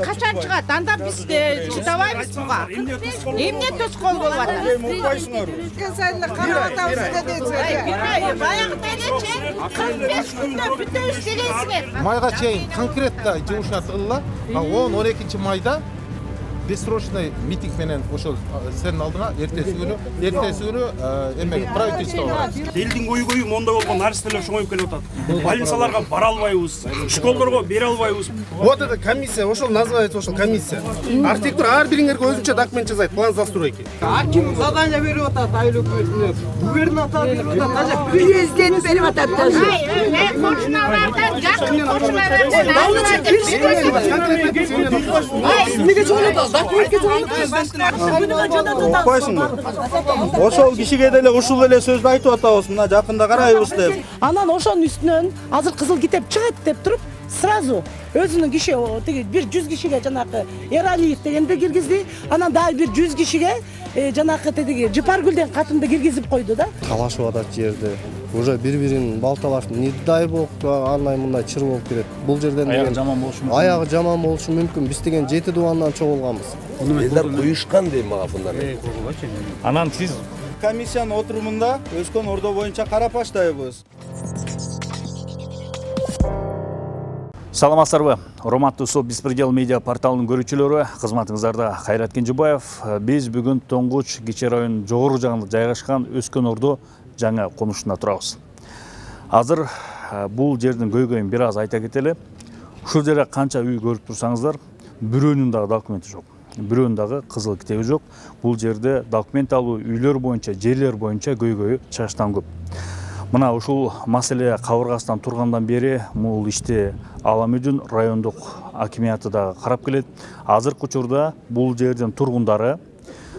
Kaçan çıkat? Anda biz çıtamayız buğa. Emne toskol bolvatır. Sen de karavatavuz dedin. Баягы делечи 45 күндө бүтөбүз дегенсиңер. Майга чейин конкретно жумушуна тыгылла. 10-12 майда бессрочный митинг менен ошол сенин алдыңа эртеси күнү эме правительство барат. Элдин көйгөйү монда болгон нарселер чоңоюп келип атат. Больницаларга бара албайбыз, школдорго бере албайбыз. Вот это комиссия, ошол называется ошол комиссия. Архитектор ар бириңерге өзүнчө документ жасайт, план застройки. Аким задание берип атат, айыл өкмөтүнө. Губернатор берип атат, президент берип атат. Кошуналардан жакын кошуналардан Эмнеге жоолотосуз? Документке Окпайсыңбы? Ошол кишиге деле ушул эле сөздү айтып атабыз, мына жакында карайбыз деп. Анан ошонун үстүнөн азыр кызыл китеп чыгат деп туруп, сразу өзүнүн киши тиги 100 кишиге жанакы Эралиев дегенди киргизди. Анан дагы 100 кишиге жанакы тиги Жыпаргүлден катынды киргизип койду да. Талашып атат жерде. Уже бири-бирин балталаш, не дай бог, андай мындай чыр болуп кетет. Бул жерден Аягы жаман болушу мүмкүн. Аягы жаман болушу мүмкүн. Биз деген 7 дубандан чогулганбыз. Элдер куюшкан дейм мага фундан. Анан сиз Комиссиянын отурумунда Өскөн Ордо боюнча карап баштайбыз. Саламатсыздарбы? Урматтуу Сол Беспредел медиа порталынын көрүүчүлөрү, кызматыңыздарда Кайрат Кенжебаев. Биз бүгүн Тоңгуч Кичи районунун жогору жагында жайгашкан Өскөн Ордо жаңа конушунда турабыз. Азыр бул жердин көйгөйүн бир аз айта кетели. Ушул жерде канча үй көрүп турсаңыздар, бирөөнүн дагы документи жок. Бирөөнүн дагы кызыл китеби жок. Бул жерде документ алуу үйлөр боюнча, жерлер боюнча көйгөйү чачтан көп. Мына ушул маселе кабыргасынан тургандан бери бул ишти Ала Мөдүн райондук акимияты дагы карап келет. Азыркы учурда бул жердин тургундары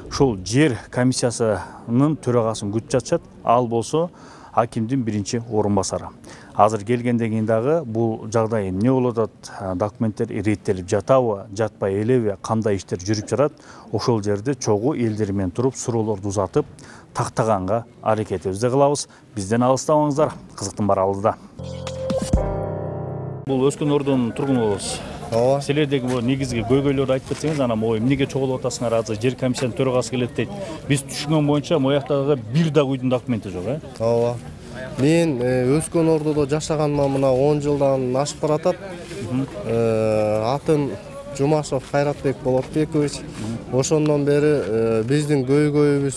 ушул жер комиссиясынын төрагасын күтүп жатышат. Ал болсо акимдин биринчи орун басары. Азыр келгенден кийин дагы бул жагдай эмне болуп атат, документтер иреттелип жатабы, жатпай элеби, кандай иштер жүрүп жатат, ошол жерде чогуу элдер менен туруп суроолорду узатып, тактаганга аракетибизди кылабыз. Бизден алыстабаңыздар, кызыктын баары алдыда. Бул Өскөн Ордонун тургуну болосуз. Ооба. Силердеги бул негизги көйгөйлөрдү айтып кетсеңиз, анан могу эмнеге чогулуп атасыңар, азыр жер комиссиянын төрагасы келет дейт. Биз түшүнгөн боюнча мояктагы бир да үйдүн документи жок, Ооба. Мен Өскөн Ордодо жашаганыма мына 10 жылдан ашып баратат. Атым Жумашев Кайратбек Болотбекович. Ошондон бери биздин көйгөйүбүз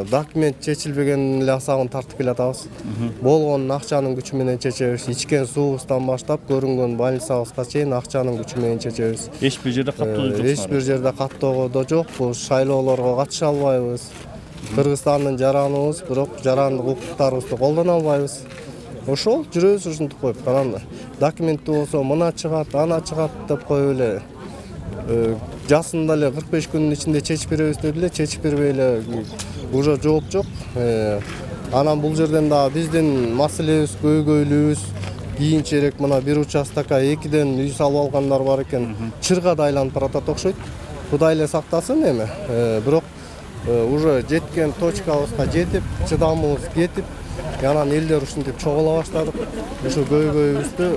документ чечилбеген эле асабын тартып келатабыз. Болгон акчанын күчү менен чечебиз. Ичкен суубуздан баштап көрүнгөн больницабызга чейин акчанын күчү менен чечебиз. Эч бир жерде каттоо жок. Эч бир жерде каттоодо жок. Бул шайлоолорго катыша албайбыз. Кыргызстандын жараныбыз, бирок жарандык укуктарыбызды колдоно албайбыз. Ошол жүрөбүз ушинтип коюп, анан документти болсо мына чыгат, ана чыгат деп коюп эле жасында эле 45 күнүн ичинде чечип беребиз деди эле, чечип бербей эле уже жооп жок. Анан бул жерден дагы биздин маселебиз, көйгөйлүбүз кийинчерээк мына бир участокка 2ден үй салып алгандар бар экен, чырга да айланып баратат окшойт. Кудай эле сактасын эми, бирок уже жеткен точкабызга жетип, чыдамыбыз кетип, анан элдер ушинтип чогула баштадык. Ушу көйгөйүбүздү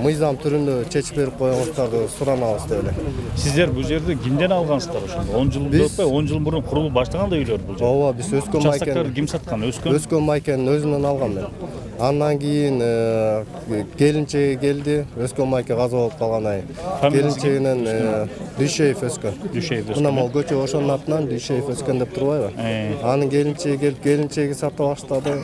мыйзам түрүндө чечип берип коюңуздарды суранабыз деп эле. Сиздер бул жерди кимден алгансыздар ошондо? 10 жыл өтпөй, 10 жыл мурун курулуп баштаган да үйлөр бул жерде. Ооба, биз Өскөн Майкенди ким саткан? Өскөн Майкенин өзүнөн алган мен. Андан кийин келинчеги келди, Өскөн Майке каза болуп калган. Келинчегинен Дүйшеев Өскөн. Мына могу көчө ошонун атынан Дүйшеев Өскөн деп турбайбы? Анын келинчеги келип, келинчеги сатып баштады.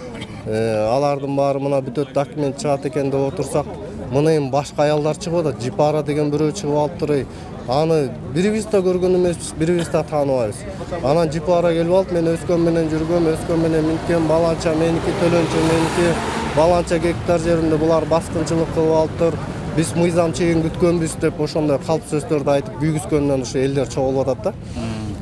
Алардын баары мына бүтөт документ чыгат экен деп отурсак, мына эми башка аялдар чыгып атат. Жипара деген бирөө чыгып алыптыр. Аны бирибиз да көргөн эмеспиз, бирибиз да тааныбайбыз. Анан Жипара келип алып, мен Өскөн менен жүргөм, Өскөн менен минткен, баланча меники, төлөнчө меники, баланча гектар жеринде булар баскынчылык кылып алыптыр. Биз мыйзам чегин күткөнбүз деп ошондой калп сөздөрдү айтып күйгүзгөндөн ушу элдер чогулуп атат да.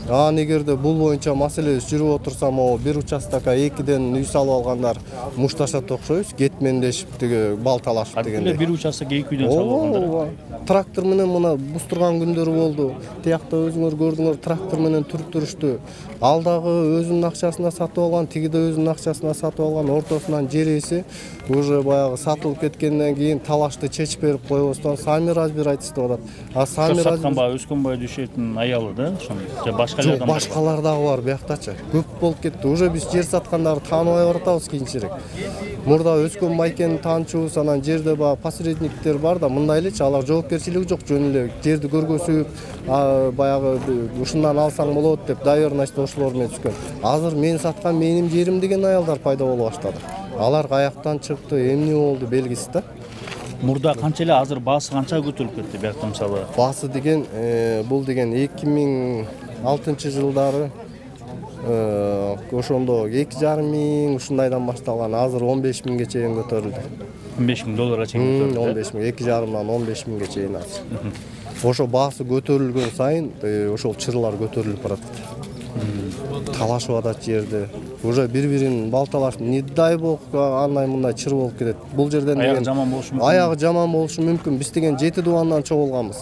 Анан эгерде бул боюнча маселебиз жүрүп отурса, могу бир участокко 2ден үй салып алгандар мушташат окшойбуз, кетмендешип тиги бал талашып дегендей. Бир участокко 2 үйдөн салып алгандар. Трактор менен мына бустурган күндөрү болду. Тиякта өзүңөр көрдүңөр, трактор менен түрүштү. Алдагы өзүнүн акчасына сатып алган, тигиде өзүнүн акчасына сатып алган, ортосунан жер эси уже баягы сатылып кеткенден кийин талашты чечип берип койбостон сами разбирательство кылат. А сами сатканба Өскөнбай Дүйшөбүнүн аялы да, ошону же башка жок, башкалар дагы бар бияктачы. Көп болуп кетти. Уже биз жер саткандарды тааныбай баратабыз кийинчерээк. Мурда Өскөн Майкени таанчубуз, анан жерде баягы посредниктер бар да, мындай элечи, алар жоопкерчилиги жок, жөн эле жерди көргөзүп, баягы ушундан алсаң болот деп доверенность ошолор менен түшкөн. Азыр мен саткан менин жерим деген аялдар пайда боло баштады. Алар каяктан чыкты, эмне болду белгисиз да. Мурда канча эле, азыр баасы канчага көтөрүлүп кетти биякта мисалы? Баасы деген бул деген 2006-жылдары ошондо 2,5 миң ушундайдан башталган, азыр 15 миңге чейин көтөрүлдү. 15 миң долларга чейин көтөрүлдү. 15 миң, 2,5-ман 15 миңге чейин азыр. Ошо баасы көтөрүлгөн сайын ошол чырлар көтөрүлүп барат. Талашып атат жерди. Уже бири-бирин балталашып, не дай бог, андай мындай чыр болуп кетет. Бул жерден аягы жаман болушу мүмкүн. Аягы жаман болушу мүмкүн. Биз деген 7 дубандан чогулганбыз.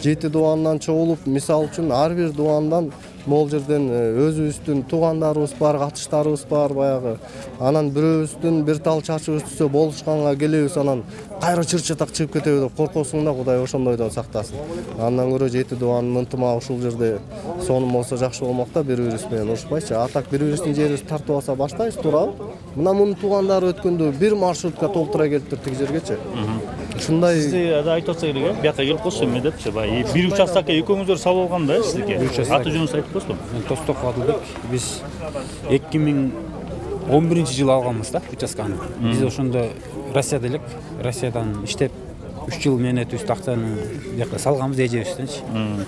7 дубандан чогулуп, мисалы үчүн ар бир дубандан могул жерден өзүбүздүн туугандарыбыз бар, катыштарыбыз бар баягы. Анан бирөөбүздүн бир тал чачыбыз түшсө болушканга келебиз, анан кайра чыр-чатак чыгып кетеби деп коркосуң да, Кудай ошондойдон сактасын. Андан көрө 7 дубанын ынтымагы ушул жерде сонун болсо жакшы болмок да, бири-бирибиз менен урушпайчы. Атак бири-бирибиздин жерибизди тартып алса баштайбыз, туурабы? Мына мунун туугандары өткөндө бир маршрутка толтура келиптир тиги жергечи. Ушундай сизди да айтып атса керек, биякка келип койсо эме депчи, баягы бир участокко экөөңүздөр салып алган да сиздики. Аты жөнүңүздү айтып койсо. Мен Тосток Адылбек. Биз 2011-жылы алганбыз да участканы. Биз ошондо Россияда элек, Россиядан иштеп 3 жыл менетибиз акчаны бияка салганбыз эжебизденчи.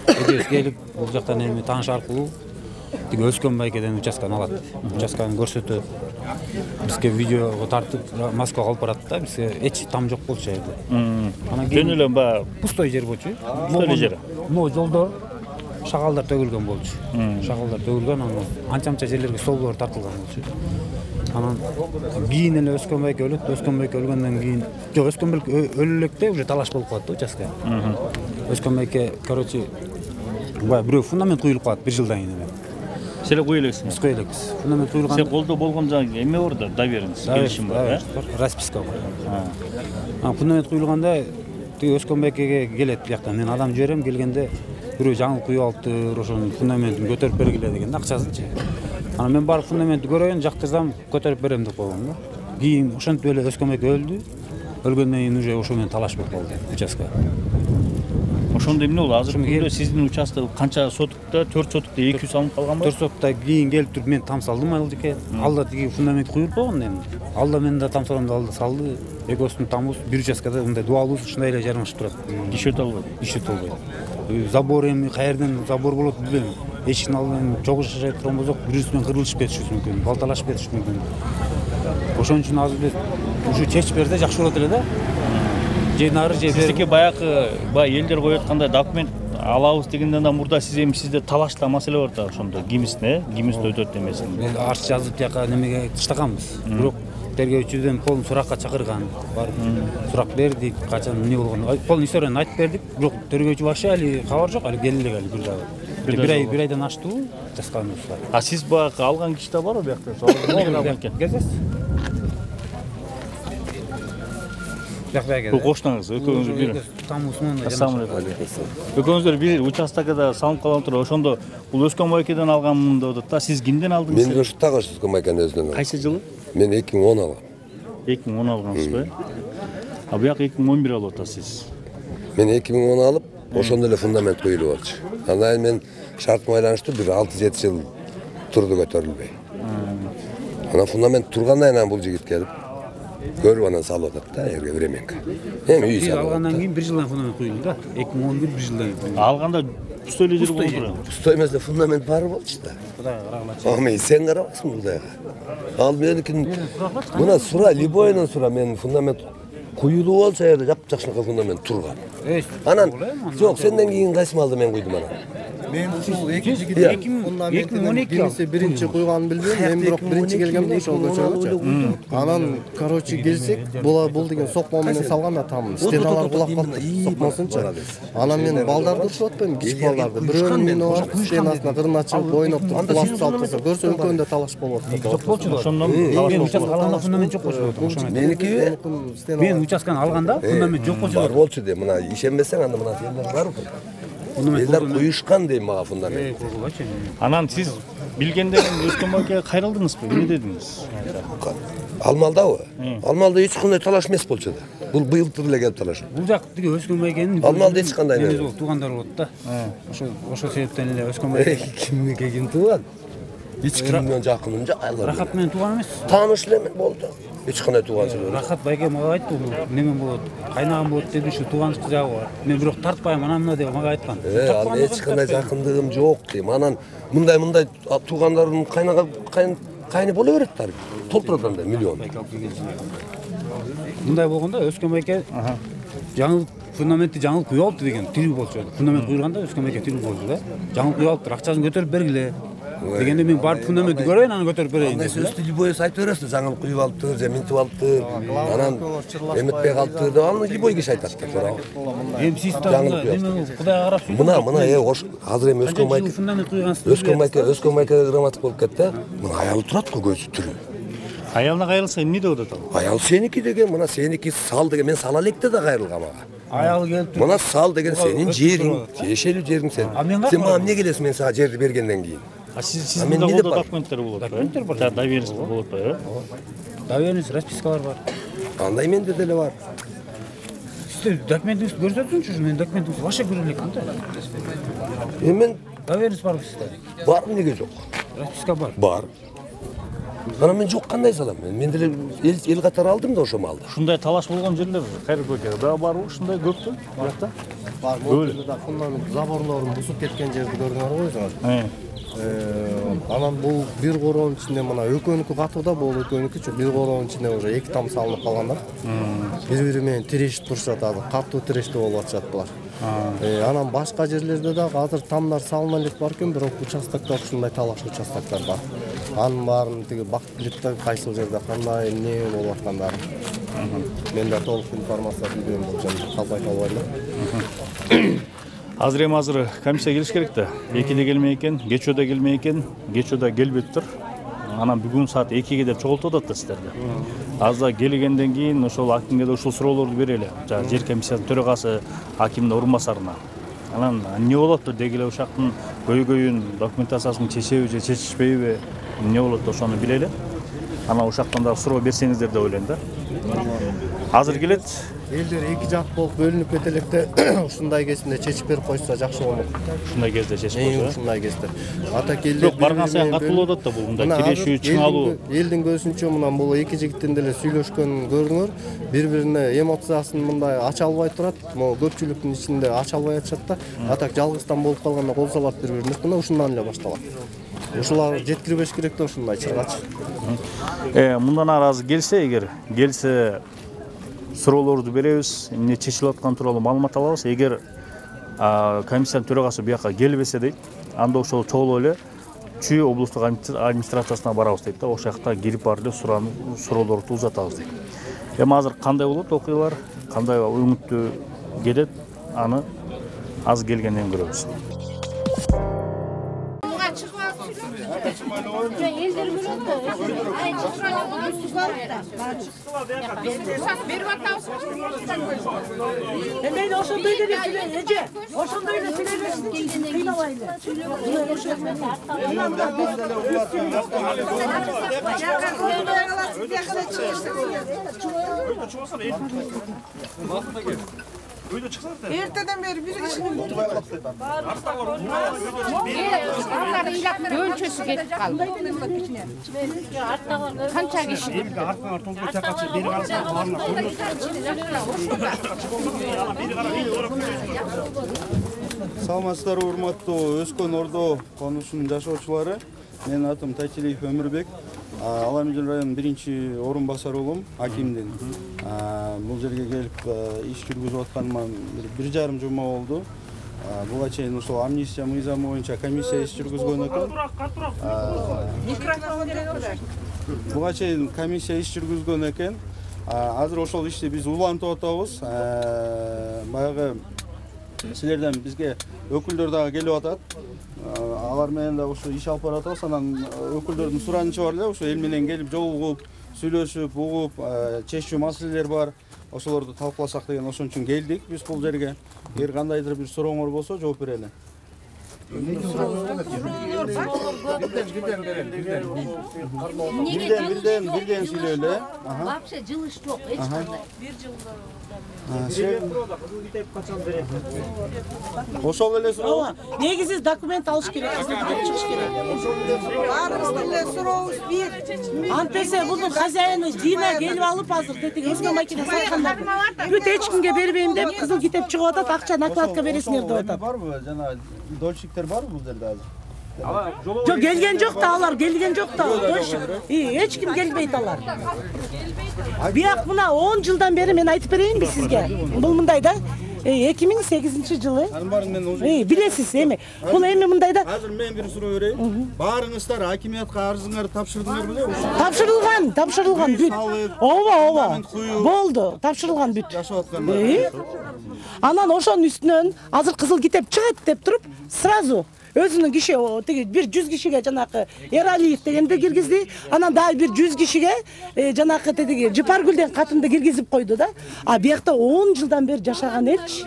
Эжебиз келип, бул жактан эми тааныш аркылуу тиги Өскөн Байкеден участканы алат. Участканы көрсөтөт. Бизге видеого тартып Москвага алып барат да, бизге эч там жок болчу жерде. Анан кийин эле баягы пустой жер болчу. Пустой жер. Могу жолдор шагалдар төгүлгөн болчу. Шагалдар төгүлгөн, анан анча-манча жерлерге столбор тартылган болчу. Анан кийин эле Өскөн Байке өлөт. Өскөн Байке өлгөндөн кийин, жок, Өскөн Байке өлө электе уже талаш болуп калат да участка. Өскөн Байке, короче, бирөө фундамент куюлуп калат 1 жылдан кийин эле. Силер куя элексиз? Биз куя элекпиз. Фундамент куюлган. Сен колдо болгон жаңы эме бар да, доверенность, келишим бар, э? Расписка бар. Фундамент куюлганда тиги Өскөн Байкеге келет биякта. Мен адам жиберем, келгенде бирөө жаңы куюп алыптыр, ошонун фундаментин көтөрүп бергиле деген акчасынчы. Анан мен барып фундаментти көрөйүн, жактырсам көтөрүп берем деп койгом да. Кийин ошентип эле Өскөн Байке өлдү. Өлгөндөн кийин уже ошо менен талаш болуп калды участка. Ошондо эмне болду? Азыр күндө сиздин участок канча сотукта? 4 сотукта 200 салынып калганбы? 4 сотукта кийин келип туруп мен там салдым айылдыке. Алда тиги фундамент куюлуп койгон эми. Алда мен да там салам, алда салды. Экөөсүнүн тамыбыз бир участкада мындай дуалыбыз ушундай эле жарымашып турат. Ишет албайт. Ишет албайт. Забор эми каерден забор болот билбейм. Эшиктин алдынан чогуу жашай турган болсок, бирибиз менен кырылышып кетишибиз мүмкүн, балталашып кетишибиз мүмкүн. Ошон үчүн азыр биз ушу чечип берсе жакшы болот эле да. Же нары же бери. Сиздики баягы элдер коюп аткандай документ алабыз дегенден да мурда сизде талашта маселе бар да, ошондо гимисте, гимисте өтөт эмесин. Арыз жазып тияка немеге таштаганбыз. Бирок тергөөчүдөн полный суракка чакырган. Барып сурак бердик, качан эмне болгонун полный историяны айтып бердик. Бирок тергөөчү вообще али кабар жок, али келди элек али бир дагы. Бир айдан аштыбы жазганыбыз. А сиз баягы алган киши да барбы биякта? Кезес. Бул коштуңуз, экөөңүз бир. Ассаламу алейкум. Экөөңүздөр бир участокада салынып калган туруп, ошондо бул Өскөн Байкеден алганмын деп атат да. Сиз кимден алдыңыз? Мен ушу тагы Өскөн Байкеден өзүнөн алдым. Кайсы жылы? Мен 2010 алгам. 2010 алгансызбы? А бияк 2011 алып атасыз. Мен 2010 алып, ошондо эле фундамент куюлуп болчу. Андан мен шартыма байланыштуу бир 6-7 жыл турду көтөрүлбөй. Анан фундамент тургандан кийин бул жигит келип көрүп анан салып атат да, жерге временка. Эми үй салып алгандан кийин 1 жылдан фундамент куюлду да. 2011 1 жылдан кийин. Алганда пустой эле жер болду. Пустой эмес, фундамент бар болчу да. Кудайга карагыла. Ами сен карабасың Кудайга. Ал меникин мына сура, любойнун сура, мен фундамент куюлуп болсо жерде жапжакшынакай фундамент турган. Анан жок, сенден кийин кайсы малды мен куйдум анан. Мен ушул экинчи фундаментинин биринчи куйганын билбейм. Мен бирок биринчи келгенде ошол көчөгөчү. Анан, короче, келсек, бул деген сокмо менен салганда там стеналар кулап калды. Сокмосунчу. Анан мен балдарды урушуп атпаймынбы, кичик балдарды. Бирөөнүн үйүнө барып, стенасына кырына чыгып ойноп туруп, пласт салып койсо, көрсө экөөнү талаш болуп атты. Жок болчу. Ошондон участка алганда фундамент жок болчу. Меники Мен участканы алганда фундамент жок болчу. Бар болчу де, мына ишенбесең анда мына сендер бар. Элдер куюшкан дейм мага фундамент. Анан сиз билгенден Өскөнбайга кайрылдыңызбы? Эмне дедиңиз? Алмалдабы? Алмалда эч кандай талаш эмес болчу да. Бул быйылтыр эле келип талаш. Бул жак тиги Өскөнбайгенин Алмалда эч кандай туугандар болот да. Ошол себептен эле Өскөнбай кимге ким тууган? Эч ким менен жакыным жок. Рахат менен тууган эмес. Тааныш эле болду. Эч кандай тууганчылык жок. Рахат байке мага айтты, неме болот, кайнаган болот деди, ушу тууганчылык жагы бар. Мен бирок тартпайм, анан мына деп мага айткан. Ал эч кандай жакындыгым жок дейм. Анан мындай туугандардын кайны боло берет да. Толтурат андай миллион. Мындай болгондо Өскөнбайке жаңыл фундаментти жаңыл куюп алыптыр деген тирүү болчу. Фундамент куйганда Өскөнбайке тирүү болчу да. Жаңыл куюп алыптыр, акчасын көтөрүп бергиле. Дегенде мен барып фундаментти көрөйүн, анан көтөрүп берейин. Андай сөздү любой айтып бересиз, жаңыл куюп алыптыр, же минтип алыптыр, анан эметпей калыптыр деп аны любой киши айтат да, туура. Эми сиз неме Кудайга карап сүйлөп. Мына азыр эми Өскөнбайке грамматик болуп кетти. Мына аялы турат го көзү түрү. Аялына кайрылса эмне деп атат ал? Аял сеники деген, мына сеники сал деген, мен сала электе да кайрылгам ага. Аялы келип Мына сал деген сенин жериң, тиешелүү жериң сен. Сен мага эмне келесиң мен сага жерди бергенден кийин? Сиздин колдо документтер болот, документтер бар. Доверенность болот ба, э? Доверенность, распискалар бар. Андай менде деле бар. Сиз документиңизди көрсөтсүңчү, мен документиңизди башка көрө элекмин да. Мен доверенность барбы сизде? Бар, неге жок? Расписка бар. Бар. Анан мен жок кандай салам? Мен деле эл катары алдым да ошо малды. Ушундай талаш болгон жерлер Кайрыкөкө да барбы? Ушундай көппү? Буякта? Бар, могул да фундамент заборлорун бузуп кеткен жерди көрдүңөр го өзүңөр. Анан бул бир короонун ичинде мына экөөнүкү катууда, бул экөөнүкү бир короонун ичинде уже 2 там салынып калган да. Бири менен тирешип турушат, азыр катуу тирештүү болуп атышат булар. Анан башка жерлерде да азыр тамдар салына элек бар экен, бирок участоктор ушундай талаш участоктор бар. Анын баарын тиги бакыт билет да, кайсыл жерде кандай эмне болуп аткандарын. Менде толук информация билбейм, бул жерде калбай калбайм да. Азыр комиссия келиш керек да. 2-де келмей экен, кечөөдө келмей экен, кечөөдө келбептир. Анан бүгүн саат 2-ге деп чогултуп атат да сиздерди. Азда келгенден кийин ошол акимге да ушул суроолорду берели. Жана жер комиссиянын төрагасы акимдин орун басарына. Анан эмне болот деги эле ушактын көйгөйүн, документациясын чечеби же чечишпейби, эмне болот ошону билели. Анан ушактан да суроо берсеңиздер деп ойлойм да. Азыр келет. Элдер эки жак болуп бөлүнүп кете электе ушундай кезинде чечип берип койсо жакшы болмок. Ушундай кезде чечип койсо. Ушундай кезде. Атак элдер жок барган сайын катуу болот да бул мындай тирешүү, чыңалуу. Элдин көзүнчө мындан бул эки жигиттин деле сүйлөшкөнүн көрдүңөр. Бири-бирине эмоциясын мындай ача албай турат. Могу көпчүлүктүн ичинде ача албай атышат да. Атак жалгыздан болуп калганда кол салат бири-бирине. Мына ушундан эле башталат. Ушулар жеткирбеш керек да ушундай чыргач. Мындан ары азыр келсе, эгер келсе суроолорду беребиз, эмне чечилип аткан тууралуу маалымат алабыз. Эгер комиссиянын төрагасы буяка келбесе дейт, анда ошол чогулуп эле Чүй облустук администрациясына барабыз дейт да. Ошол жакта кирип барып эле суроолорду узатабыз дейт. Эми азыр кандай болот окуялар, кандай өңүттүү кетет, аны аз келгенден көрөбүз. Ben ошондой эле эже, ошондой эле сүйлөбөсүн кыйнабайлы. Эртеден бери бир кишинин өлчөсү кетип калды. Канча киши? Саламатсыздарбы, урматтуу Өскөн Ордо конушунун жашоочулары. Менин атым Тайтилиев Өмүрбек. Аламжан районунун биринчи орун басарыбым акимдин. Бул жерге келип иш жүргүзүп атканыма 1,5 жума болду. Буга чейин ошол амнистия мыйзамы боюнча комиссия иш жүргүзгөн экен. Буга чейин комиссия иш жүргүзгөн экен. Азыр ошол ишти биз улантып атабыз. Баягы силерден бизге өкүлдөр дагы келип атат. Алар менен да ошо иш алып баратабыз. Анан өкүлдөрдүн суранычы бар эле, ошо эл менен келип жолугуп, сүйлөшүп, угуп, чечүү маселелер бар. Ошолорду талкууласак деген ошон үчүн келдик биз бул жерге. Эгер кандайдыр бир сурооңор болсо жооп берели. Бирден сүйлөйлү. Вообще жылыш жок, эч кандай. Бир жылда. Ошол эле суроо. Негизи документ алыш керек, чыгыш керек. Баарыбыздын эле сурообуз бир. Антесе бунун хозяины Дина келип алып азыр тетиги өзгө макина саткандар. Бүт эч кимге бербейм деп кызыл китеп чыгып атат, акча накладка бересиңер деп атат. Барбы? Жана дольщиктер барбы бул жерде азыр? Жок, келген жок да, алар келген жок да. Эч ким келбейт алар. Бияк мына 10 жылдан бери мен айтып берейинби сизге? Бул мындай да. 2008-жылы. Билесиз эми. Бул эми мындай да. Азыр мен бир суроо берейин. Баарыңыздар акимиятка арызыңарды тапшырдыңар беле? Тапшырылган бүт. Ооба. Болду, тапшырылган бүт. Жашап аткандар. Анан ошонун үстүнөн азыр кызыл китеп чыгат деп туруп, сразу өзүнүн киши тиги 100 кишиге жанакы Эралиев дегенди киргизди. Анан дагы 100 кишиге жанакы тиги Жыпаргүлден катынды киргизип койду да. А биякта 10 жылдан бери жашаган элчи.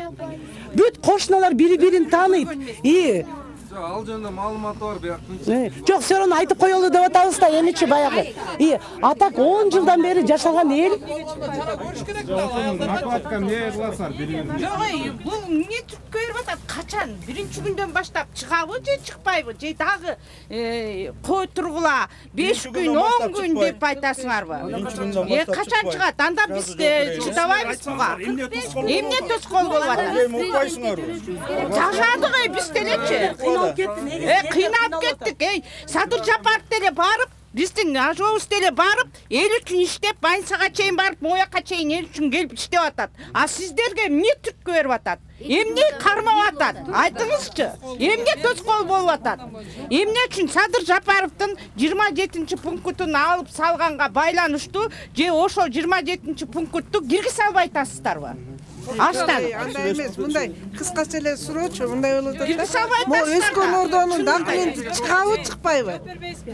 Бүт кошуналар бири-бирин тааныйт. Ал жөнүндө маалымат бар бияктын. Жок, сөрөнү айтып коелу деп атабыз да эмичи баягы. Атак 10 жылдан бери жашаган эл. Накладка эмне кыласыңар бири-бирине? Жок, бул эмне түрткө берип атат? Качан? Биринчи күндөн баштап чыгабы же чыкпайбы? Же дагы кой тургула 5 күн, 10 күн деп айтасыңарбы? Качан чыгат? Анда биз чыдабайбыз буга. Эмне тоскоол болуп атат? Жашадык биз делечи. Кыйналып кеттик. Садыр Жапаров деле барып, биздин ажообуз деле барып, эл үчүн иштеп, Майнцага чейин барып, Моякка чейин эл үчүн келип иштеп атат. А сиздерге эмне түрткө берип атат? Эмне кармап атат? Айтыңызчы. Эмне тоскоол болуп атат? Эмне үчүн Садыр Жапаровдун 27-пунктун алып салганга байланыштуу же ошол 27-пунктту киргизе албай атасыздарбы? Аштан. Андай эмес, мындай кыскача эле суроочу, мындай болуп атат. Киргизе албай атасыздар. Могу Өскөн Ордонун документи чыгабы, чыкпайбы?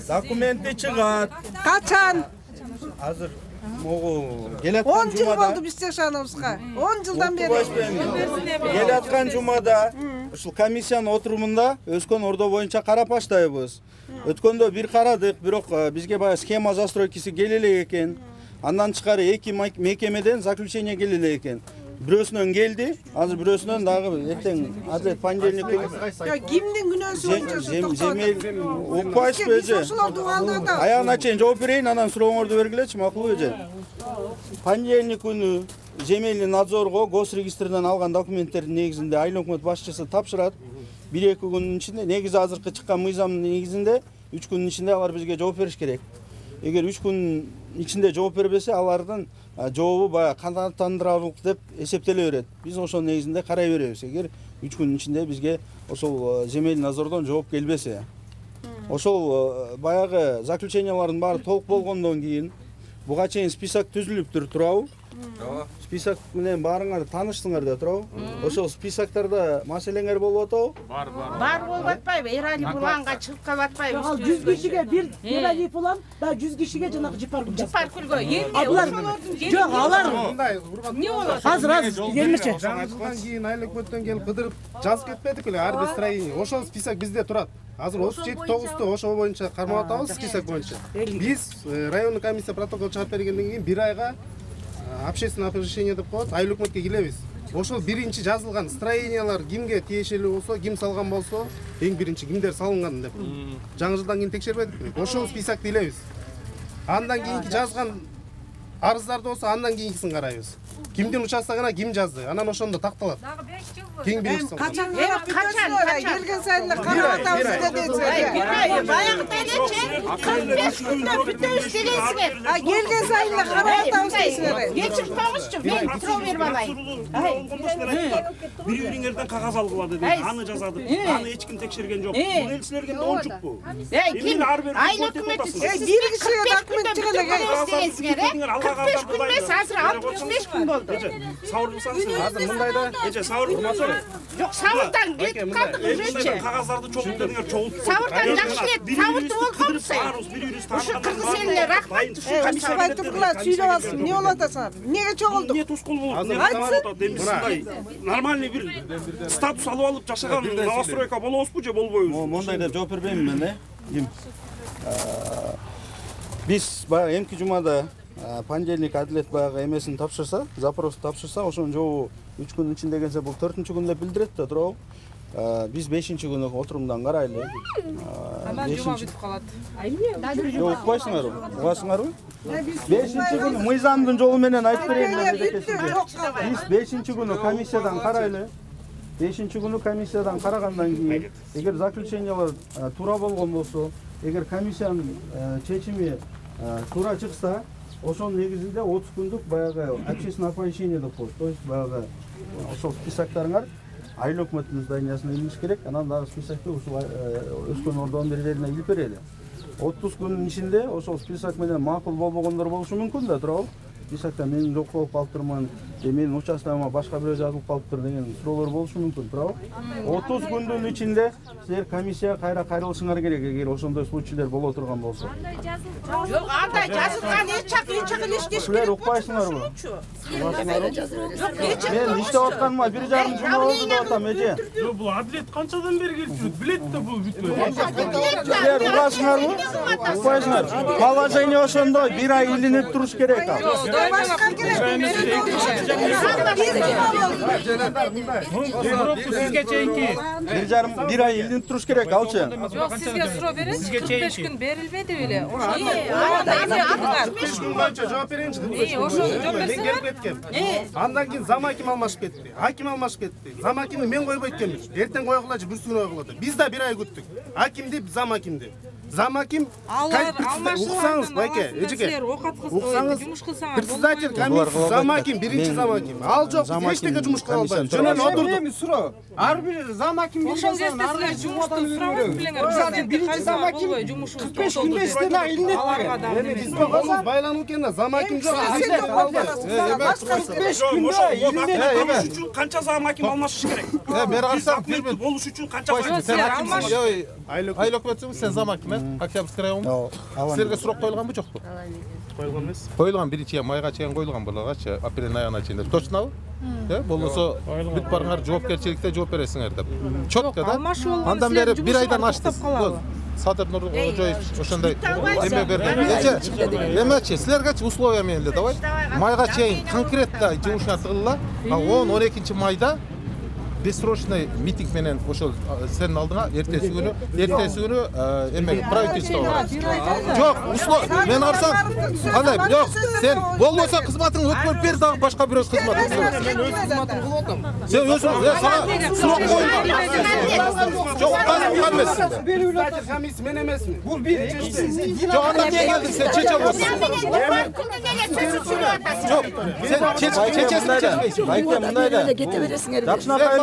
Документи чыгат. Качан? Азыр могу келаткан 10 жыл болду биз жашаганыбызга. 10 жылдан бери. Келаткан жумада ушул комиссиянын отурумунда Өскөн Ордо боюнча карап баштайбыз. Өткөндө бир карадык, бирок бизге баягы схема застройкиси келе элек экен. Андан тышкары 2 мекемеден заключение келе элек экен. Бирөөсүнөн келди, азыр бирөөсүнөн дагы эртең адилет понедельник күнү. Кимдин күнөөсү боюнча Жемел укпайсызбы эже? Аягына чейин жооп берейин, анан сурооңорду бергилечи, макулбу эже? Понедельник күнү Жемелдин надзорго госрегистрден алган документтердин негизинде айыл өкмөт башчысы тапшырат. 1-2 күндүн ичинде, негизи азыркы чыккан мыйзамдын негизинде 3 күндүн ичинде алар бизге жооп бериш керек. Эгер 3 күн ичинде жооп бербесе, алардын жообу баягы канааттандырарлык деп эсептеле берет. Биз ошонун негизинде карай беребиз. Эгер 3 күндүн ичинде бизге ошол земель надзордон жооп келбесе. Ошол баягы заключениялардын баары толук болгондон кийин буга чейин список түзүлүптүр, туурабы? Список менен баарыңар тааныштыңар да, туурабы? Ошол списоктарда маселеңер болуп атабы? Бар болуп атпайбы? Эралиев уланга чыгып калып атпайбы? Ал 100 кишиге бир Эралиев улан, да 100 кишиге жанагы Жыпаргүл. Жыпаргүлгө. Жок, алар эмне болот? азыр келмечи. Жаңыртылдан кийин айыл өкмөттөн келип кыдырып жазып кетпедик беле ар бир строение. Ошол список бизде турат. Азыр 37-9-ту ошол боюнча кармап атабыз, список боюнча. Биз райондук комиссия протокол чыгарып бергенден кийин 1 айга общественное оповещение деп коет, айыл өкмөткө келебиз. Ошол биринчи жазылган строениялар кимге тиешелүү болсо, ким салган болсо, эң биринчи кимдер салынган деп. Жаңы жылдан кийин текшербедик. Ошол списокты илебиз. Андан кийинки жазган арыздарды болсо андан кийинкисин карайбыз. Кимдин участогуна ким жазды? Анан ошондо такталат. Ким билирсиң? Качан келген сайын карап атабыз дедиңиз. Баягыда элечи 45 күндө бүтөбүз дегенсиңер. Келген сайын карап атабыз дейсиңер. Кечириңизчи, мен суроо берип алайын. Бири-бириңерден кагаз алгыла деди. Аны жазады. Аны эч ким текшерген жок. Бул эл силерге ончукпу. Ким? Айыл өкмөтү Бир кишиге документ чыгылган. Дегенсиңер, 45 күн эмес, азыр 65 күн болду. Сауырдусаңыз азыр мындайда эже сауырдусаңыз жок, сауырдан кетип калдык өзүнчө. Кагазарды чогултуңар, чогултуп. Сауырдан жакшы эле сауырды болгонсу. Ушу кыргыз элине рахмат. Комиссия тургула сүйлөп алсын. Эмне болуп атасыңар? Эмнеге чогулдук? Эмне тускул болуп, эмне атат? Эми сындай нормальный бир статус алып алып жашаган новостройка болобузбу же болбойбузбу? Мондай деп жооп бербейм мен, Ким? Биз баягы эмки жумада понедельник адилет баягы эмесин тапшырса, запрос тапшырса, ошонун жообу 3 күндүн ичинде келсе, бул 4-чү күн деп билдирет да, туурабы? Биз 5-чи күнү отурумдан карайлы. Анан жума бүтүп калат. Жок, укпайсыңарбы? Угасыңарбы? 5-чи күнү мыйзамдын жолу менен айтып берейин мен. Биз 5-чи күнү комиссиядан карайлы. 5-чи күнү комиссиядан карагандан кийин, эгер заключениялар туура болгон болсо, эгер комиссиянын чечими туура чыкса, ошонун негизинде 30 күндүк баягы общественное оповещение деп коет. То есть баягы ошол списоктарыңар айыл өкмөтүнүн зданиясына илиш керек. Анан дагы списокты ушул Өскөн Ордонун бирлерине илип берели. 30 күндүн ичинде ошол список менен макул болбогондор болушу мүмкүн да, туурабы? Списокто мен жок болуп калыптырмын, менин участогума башка бирөө жазылып калыптыр деген суроолор болушу мүмкүн, туурабы? 30 күндүн ичинде силер комиссияга кайра кайрылышыңар керек, эгер ошондой случайлар боло турган болсо. Жок, андай жазылган эч элестеш. Силер укпайсыңарбы? Мен иштеп атканыма 1,5 жума болду деп атам, эже. Жок, бул адилет канчадан бери келип жүрөт? Билет да бул бүтпөй. Силер угасыңарбы? Укпайсыңар. Положение ошондой, 1 ай илинип туруш керек ал. Sizge çeyinki. 1 ay ilini turuş gerek alçı. Yok, sizge suro verin. 45 gün verilmedi öyle. Жооп берейинчи. Мен келип кеткем. Андан кийин зам аким алмашып кетти. Аким алмашып кетти. Зам акимди мен койбойт экенмин. Эртең койгулачы, бүрсүгүн койгулады. Биз да 1 ай күттүк. Акимди, зам акимди. Зам аким уксаңыз, байке, эжеке. Уксаңыз, председатель комиссия, зам аким, биринчи зам аким. Ал жок, эчтеке жумуш кыла албайм. Жөнөн отурдук. Суроо. Ар бир зам аким ошол кезде силер жумуштан сурабы билеңер. Мисалы биринчи зам аким 45 күндө иштеп илинет. Эми биз колубуз байланып экен да, зам аким жок. 45 күндө илинет. Үчүн канча зам аким алмашыш керек? Мен карасам, болуш үчүн канча сен акимсиң, айыл өкмөтсүң, сен зам аким, Октябрьский район. Силерге сурок коюлганбы жокпу? Коюлган эмес. Коюлган, биринчи майга чейин коюлган буларгачы, апрель айына чейин. Точнобу? Болбосо бүт барыңар жоопкерчиликте жооп бересиңер деп. Чотко да. Андан бери 1 айдан ашты. Садыр Нуржоевич ошондой эме берди. Эмечи, силергечи условия менен эле давай. Майга чейин конкретно жумушка тыгылла. 10-12 майда бессрочный митинг менен ошол сенин алдыңа эртеси күнү эме правительство барат. Жок, условия мен карасам, кандай? Жок, сен болбосо кызматың өткөрүп бер, дагы башка бирөө кызмат. Мен өз кызматымды кылып атам. Сен өзүң сага сурок коюлган. Жок, казыр эмес. Комиссия мен эмесмин. Бул бир. Жок, анда эмне келди, сен чече болсуң. Жок, сен чечесиң. Байке мындайда. Кете бересиңер.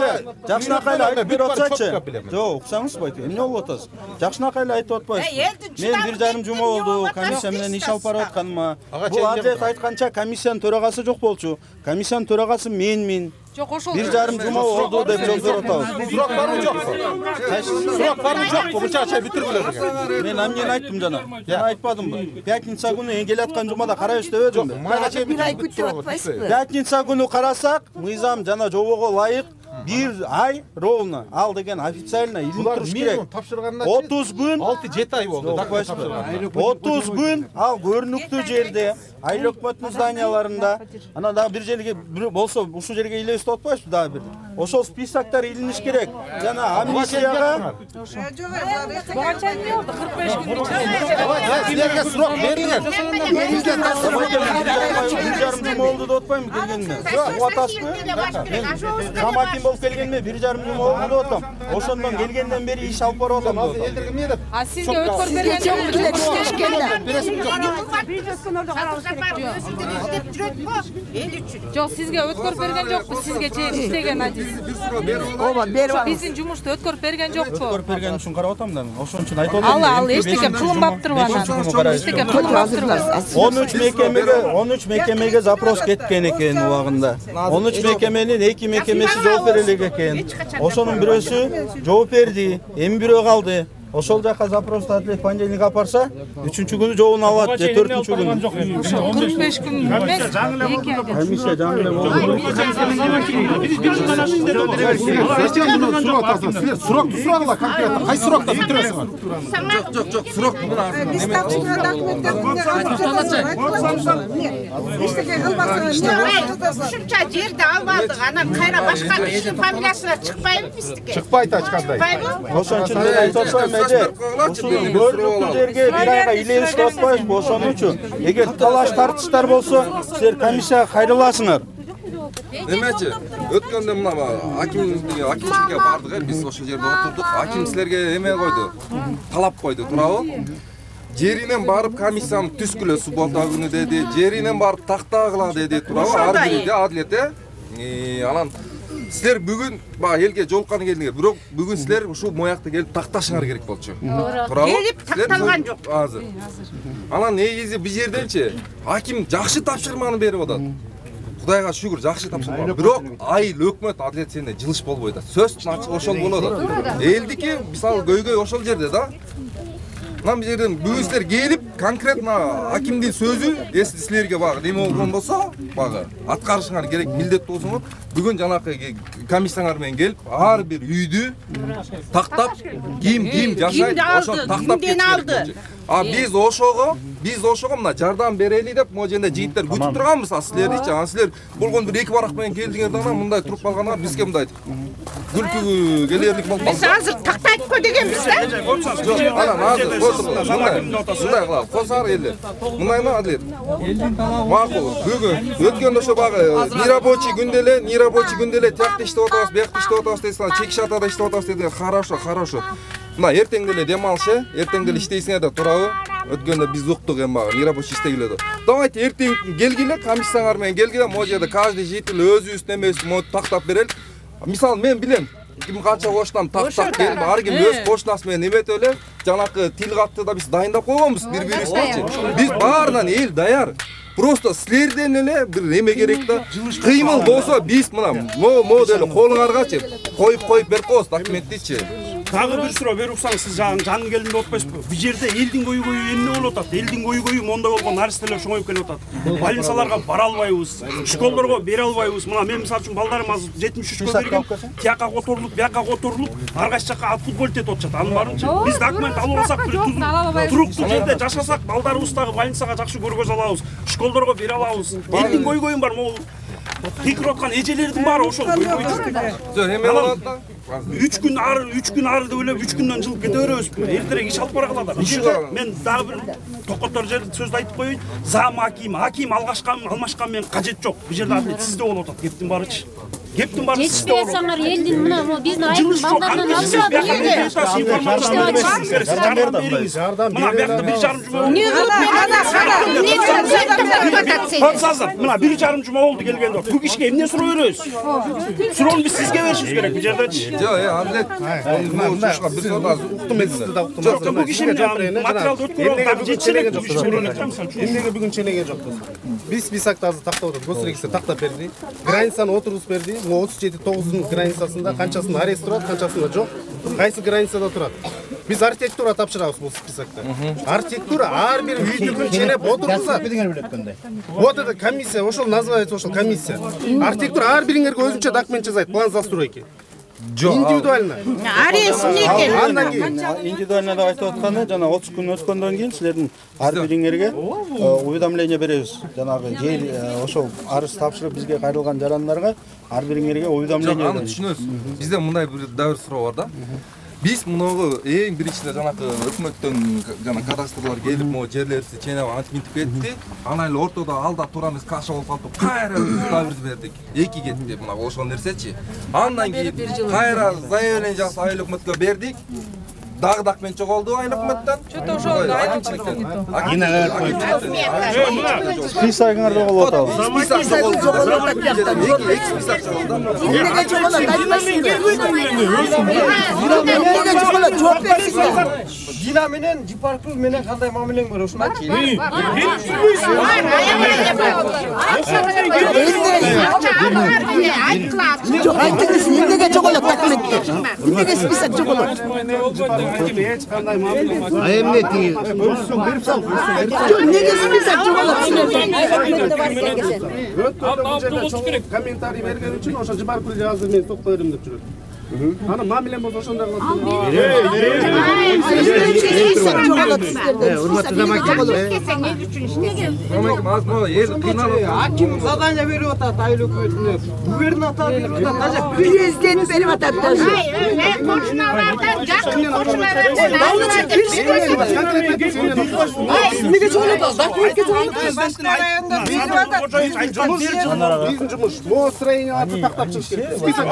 Жакшынакайлы айтып берип атсачы. Жок, уксаңыз байке, эмне болуп атасыз? Жакшынакайлы айтып атпайсыз. Мен 1,5 жума болду, комиссия менен иш алып барып атканыма. Бул адилет айтканча комиссиянын төрагасы жок болчу. Комиссиянын төрагасы менмин. Жок, ошол 1,5 жума болду деп жооп берип атабыз. Сурок барбы жокпу? Сурок барбы жокпу? Мынча чай бүтүргүлө деген. Мен эмнени айттым жана? Жана айтпадымбы? Пятница күнү келаткан жумада карайбыз дебедимби? Майга чейин 1 ай күтүп атпайсызбы? Пятница күнү карасак, мыйзам жана жобого ылайык 1 ай ровно ал деген официально илинип туруш керек. 30 күн 6-7 ай болду. 30 күн ал көрүнүктүү жерде айыл өкмөттүн зданияларында анан дагы бир жерге болсо ушул жерге илебизди отпойсузбу дагы бир ошол списоктор илиниш керек жана амнистияга Буга чейин эмне болду? 45 күн Силерге сурок берилген. бир жарым жыл болду деп атпаймынбы келгениме угуп атасызбы мен замакин болуп келгениме бир жарым жыл болду деп атам ошондон келгенден бери иш алып барып атам деп атам Элдерге эмне деп? А сизге өткөрүп берген жокпу? Жок, сизге өткөрүп берген жокпу? Сизге чейин иштеген адис. Ооба, берип алыңыз. Биздин жумушту өткөрүп берген жокпу? өткөрүп берген үчүн карап атам да мен ошон үчүн айтып атам Ал эчтеке кылынбаптырбы анан? Эчтеке кылынбаптырбы? 13 мекемеге запрос кеткен экен убагында 13 мекеменин 2 мекемеси жооп бере элек экен ошонун бирөөсү жооп берди эми бирөө калды ошол жака запросту атлет понедельник алып барса 3-чү күнү жообун алат же 4-чү күнү 45 күн эмес, 2 ай. комиссия жаңы эле болду Сурокты сурагыла конкретно. Кайсы сурокто бүтүрөсүңөр? Жок, сурок мына Биз тапшырган документтерди Ушунча жерди албадык, анан кайра башка кишинин фамилиясына чыкпайбы биздики? Чыкпайт ачкандай. ошон үчүн мен айтып атпаймынбы эже ушул көрүнүктүү жерге бир айга илебиз деп атпайбызбы ошон үчүн эгер талаш тартыштар болсо силер комиссияга кайрыласыңар Эмечи, өткөндө мына акимчиликке бардык, биз ошол жерде отурдук. Аким силерге эме койду, талап койду, туурабы? Жеринен барып комиссияны түзгүлө суббота күнү деди, жеринен барып тактагыла деди, туурабы? Ар бирде адлет, анан силер бүгүн баягы элге жолукканы келдиңер, бирок бүгүн силер ушул моякты келип такташыңар керек болчу. Туурабы? Келип такталган жок. Азыр. Анан негизи бул жерденчи аким жакшы тапшырманы берип атат. Кудайга шүгүр жакшы тапшырма. Бирок айыл өкмөт адлетсине жылыш болбойт. Сөз ачык ошол болот. Элдики мисалы көйгөй ошол жерде да. Мына бул жерден бүгүн силер келип конкретно акимдин сөзү эсти силерге багы неме болгон болсо, багы аткарышыңар керек милдет болсоңор, бүгүн жанакы комиссияңар менен келип ар бир үйдү тактап, ким жашайт, ошо тактап кетиңер. А биз ошого мына жардам берели деп могу жерде жигиттер күтүп турганбыз силердичи. Анан силер болгон бир эки барак менен келдиңер да мындай туруп калгандар бизге мындай күлкү келерлик болуп калды. Биз азыр тактайт го дегенбиз да. Жок, анан азыр мындай кылалы, косар элдер. Мындайма адлет. Макул, бүгүн өткөндө ошо багы нерабочий күндө эле тиякта иштеп атабыз, биякта иштеп атабыз дейсиңер, чеки шатада иштеп атабыз дедиңер. Хорошо. Мына эртең деле дем алыш, эртең деле иштейсиңер да, туурабы? Өткөндө биз уктук эми багы нерабочий иштегиле да. Давайте эртең келгиле, комиссияңар менен келгиле, могу жерде каждый житель өзүбүз немесин тактап берели. Мисалы мен билем, ким канча поштаны тактап келип, ар ким өз поштасы менен эметип эле, жанакы тил катты да биз дайындап койгонбуз бири-бирибизгечи. Биз баарынан эл даяр. Просто силерден эле бир эме керек да. Кыймыл болсо биз мына мо деле колуңаргачы коюп берип коебуз документтичи. Дагы бир суроо берип атсаңыз, сиз жаңы келдим деп атпайсызбы? Бул жерде элдин көйгөйү эмне болуп атат? Элдин көйгөйү монда болгон наристелер чоңоюп келип атат. Больницаларга бара албайбыз, школдорго бере албайбыз. Мына мен мисалы үчүн балдарым азыр 73 берген, тияка которулуп, бияка которулуп, ар кайсы жака футбол тетип атышат. Анын баарынчы биз документ алып алсак, туруктуу жерде жашасак, балдарыбыз дагы больницага жакшы көргөзө алабыз, школдорго бере алабыз. Элдин көйгөйү бар, могу текирип аткан эжелердин баары ошол көйгөй. Жок, эме болот да. 3 күн ары деп ойлоп 3 күндөн жылып кете беребизби? Эртерээк иш алып бара калат. Мен дагы бир токоттор жерде сөздү айтып коеюн. Зам аким алмашкан менен кажет жок. Бул жерде адлет сизде болуп атат. Кептин баарычы. Сизде болуп атат. Жетпей элдин мына биздин айылдын балдарынан алып Мына биякта 1,5 жума болду. Мына 1,5 жума болду келгенде. Бул кишиге эмне суроо беребиз? Суроону биз сизге беришибиз керек бул жердечи. Жок, адлет. Уктум мен сизди да уктум. Жок, бул киши материалды өткөрүп жетчелеген жок. Эмнеге бүгүн ченеген жокпуз? Биз списокты азыр тактап отурдук. Госрегистр тактап берди. Границаны отургузуп берди. 37-9 границасында канчасында арест турат, канчасында жок. Кайсы границада турат? Биз архитектура тапшырабыз бул списокто. Архитектура ар бир үйдү ченеп отургузат. Вот это комиссия, ошол называется ошол комиссия. Архитектура ар бириңерге өзүнчө документ жасайт, план застройки. индивидуально. Аресіне екен. Андан кейін индивидуально деп айтып атканда жана 30 күн өткөндөн кийин силердин ар бириңерге уведомление беребиз. Жанагы ошол арыз тапшырып бизге кайрылган жарандарга ар бириңерге уведомление аны түшүнөбүз. Бизде мындай бир дабыр суроо бар да. Биз мунугу эң биринчиде жанакы өкмөттөн жана кадастрлар келип могу жерлерди ченеп антиминтип кетти. Анан эле ортодо алда турамыз каша болуп калып кайра дабырды бердик. 2 кетти мына ошол нерсечи. Андан кийин кайра заявление жазып айыл өкмөткө бердик. Дагы документ жоголду айыл өкмөттөн. Чөтө ошол акимчиликтен. Списагыңарда болуп атабы. Списак жоголду. Эки списак жоголду. Эмнеге жоголот айтпайсыңбы? Эмнеге жоголот жооп берсиңер. Дина менен Жипаркул менен кандай мамилең бар ушуну айтчы. Жок, айтыңыз, эмнеге жоголот документтер? Эмнеге список жоголот? Эмне тиги? Эмнеге список жоголот силерде? комментарий берген үчүн ошо Жипаркул жазды, мен токтой берем деп жүрөт. Аны мамилем болсо ошондой кылат. Урматтуу заманчылар. Аким задание берип атат айыл өкмөтүнө. Губернатор берип атат. Даже Президент берип атат даже. Кошуналардан жакын кошуналардан Эмнеге жоголот? Документке жоголот. Биздин жумуш могу строение аты тактап чыгыш керек. Список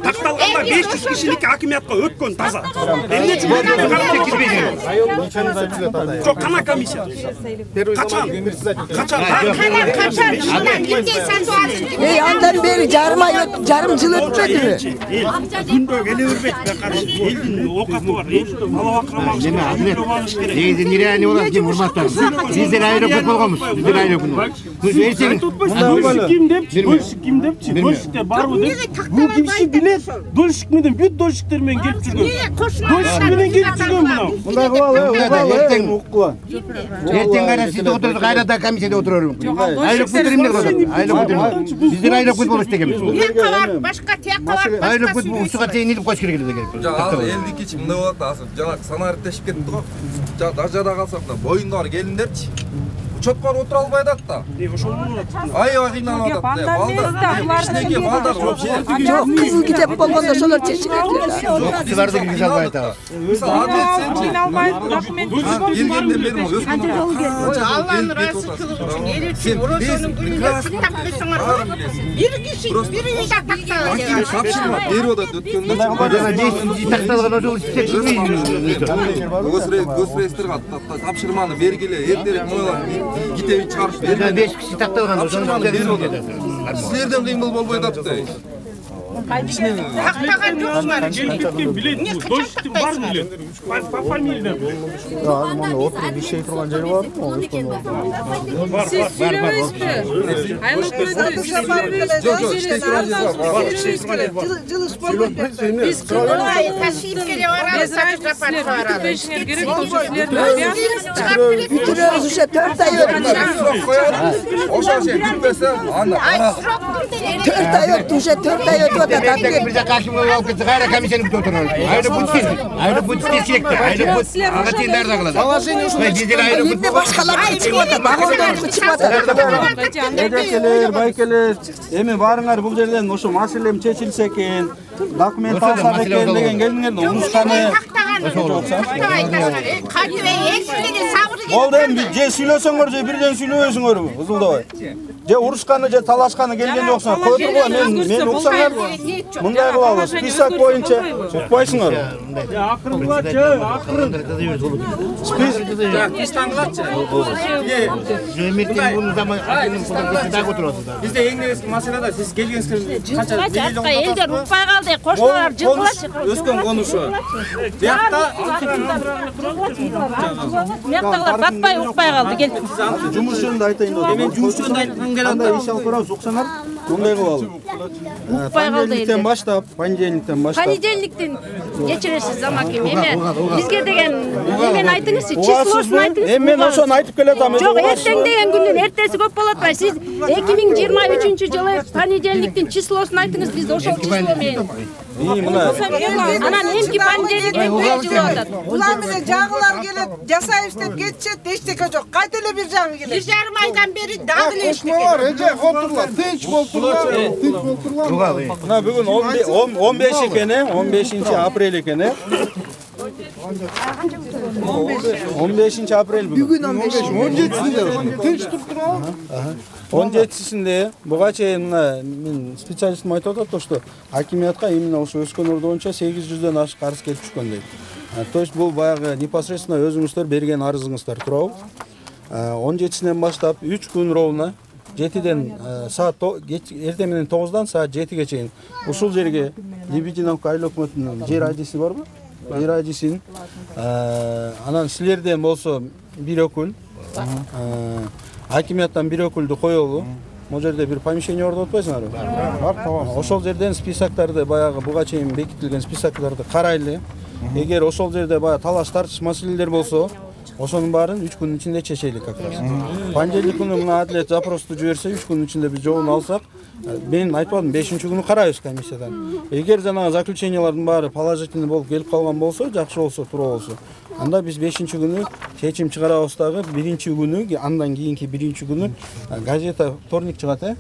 такталганда 500 кишилик акимиятка өткөн таза. Эмне үчүн жок кана комиссия? Качан? Ey andan beri жарым жыл өтпөдүбү? Күндө келе бербейт. Элдин окаты бар. негизи нереальный болот экен, урматтуу. Биздер айыл өкмөт болгонбуз. Биздер айыл өкмөт. Биз эртең Дольщик ким депчи? Дольщиктер барбы деп? Бул кимси билет? Дольщик менен бүт дольщиктер менен келип жүргөн. Дольщик менен келип жүргөн мына. Мындай кылалы, эртең уккула. эртең кайра сизде отуруп кайрада комиссияда отурорун. Айыл өкмөттөр эмне кылат? Айыл өкмөттөр. Биздер айыл өкмөт болуш дегенбиз. башка тияққа бар. Айыл өкмөт усуга чейин илип коюш керек эле керек. Азыр элдикичи мындай болот да, азыр жанагы санариптешип кетти го. Дажада калсак мына боюндагы келиндерчи. Учетко отура албай атат да. Ошол болот. Аябай кыйналып атат. Балдар, балдар вообще. Жок, кызыл китеп болгондо ошолор чечилет. Силарды киргизе албай атабы. Мисалы адвокат келгенден бери өскөн. Алланын ыраазы кылуу үчүн эл үчүн ошонун күнүндө күн тактайсыңар. Бир киши бир үйдө такталат. Аким тапшырма берип атат өткөндө. Жана 10 такталган ошол истеп Госреестрге тапшырманы бергиле, эртерээк мойлап китебин чыгарып берди. 5 киши такталган ошону берип атат. Силерден кыймыл болбой атат. Тактаган жоксуңар. Билет, дольщиктин бар билет. По фамилия. Мына отуруп ишей турган жери барбы? Siz söylüyorsunuz. Ayıl Biz kılmayı taşıyıp geliyor. Bitiriyoruz işte 4 ay öttü. Ошол şey билбесе, аны 4 ay öttü işte 4 ay öttü. Бирде кашымга алып кетсе, кайра комиссияны күтүп отурат. Айыл өкмөт. Айыл өкмөт керек да. Айыл өкмөт ага чейин дагы кылат. Положение ушул. Биздер айыл өкмөт. Эмне башкалар чыгып атат? Багордон чыгып атат. Эжекелер, байкелер, эми баарыңар бул жерден ошо маселем чечилсе экен, документ алсак экен деген келиңер, урушканы. Болду эми же сүйлөсөңөр же бирден сүйлөбөйсүңөрбү, узулдабай. Же урушканы же талашканы келген жоксуңар. Кой тургула, мен уксаңар, мындай кылабыз, список боюнча укпайсыңар. Акырын кылачы, акырын. Бизде эң негизги маселе да сиз келгенсиз канча элдер укпай калды, кошуналар жыгылачы. Өскөн конушу. Мектаглар батпай укпай калды, келип. Жумуш жөнүндө айтайын деп. Мен жумуш жөнүндө айткым келет. Кандай иш алып барабыз, уксаңар, мындай кылалы. Укпай калды элдер. Понедельниктен баштап. Понедельниктен кечиресиз Замаким. Эме бизге деген эмени айтыңызчы, числосун айтыңыз. Мен ошону айтып келатам. Жок, эртең деген күндүн эртеси көп болот атпайбы? Сиз 2023-жылы понедельниктин числосун айтыңыз, биз ошол число менен. Анан эмки понедельник жылып атат. Улар менен жагылар келет, жасайбыз деп кетишет, эчтеке жок. Кайта эле бир жагы келет. 1,5 айдан бери дагы эле эчтеке. Эже отурлар, тынч болтурлар. Мына бүгүн 15 экен, 15 апрель экен. 15 апрель бүгүн. 17-синде тынч туруп 17-синде буга чейин мен специалистим айтып атат, что акимиятка именно ошо өскөн ордо боюнча 800дөн ашык арыз келип түшкөн дейт. То есть бул баягы непосредственно өзүңүздөр берген арызыңыздар туурабы? 17-синен баштап 3 күн ровно 7-ден саат эртең менен 9-дан саат 7-ге чейин ушул жерге Лебединовка айыл өкмөтүнүн жер айдиси барбы? Жер айдисин анан силерден болсо бир өкүл, акимияттан бир өкүлдү коелу. Могу жерде бир помещение орнотуп атпайсыңарбы? Бар, ошол жерден списоктарды баягы буга чейин бекитилген списоктарды карайлы. Эгер ошол жерде баягы талаш тартыш маселелер болсо, ошонун баарын 3 күнүн ичинде чечели как раз. Понедельник күнү мына адилет запросту жиберсе, 3 күнүн ичинде биз жообун алсак, мен айтпадым, 5-күнү карайбыз комиссиядан. Эгер жанагы заключениялардын баары положительный болуп келип калган болсо, жакшы болсо, туура болсо, анда биз 5-күнү чечим чыгарабыз дагы, 1-күнү, андан кийинки 1-күнү газета вторник чыгат,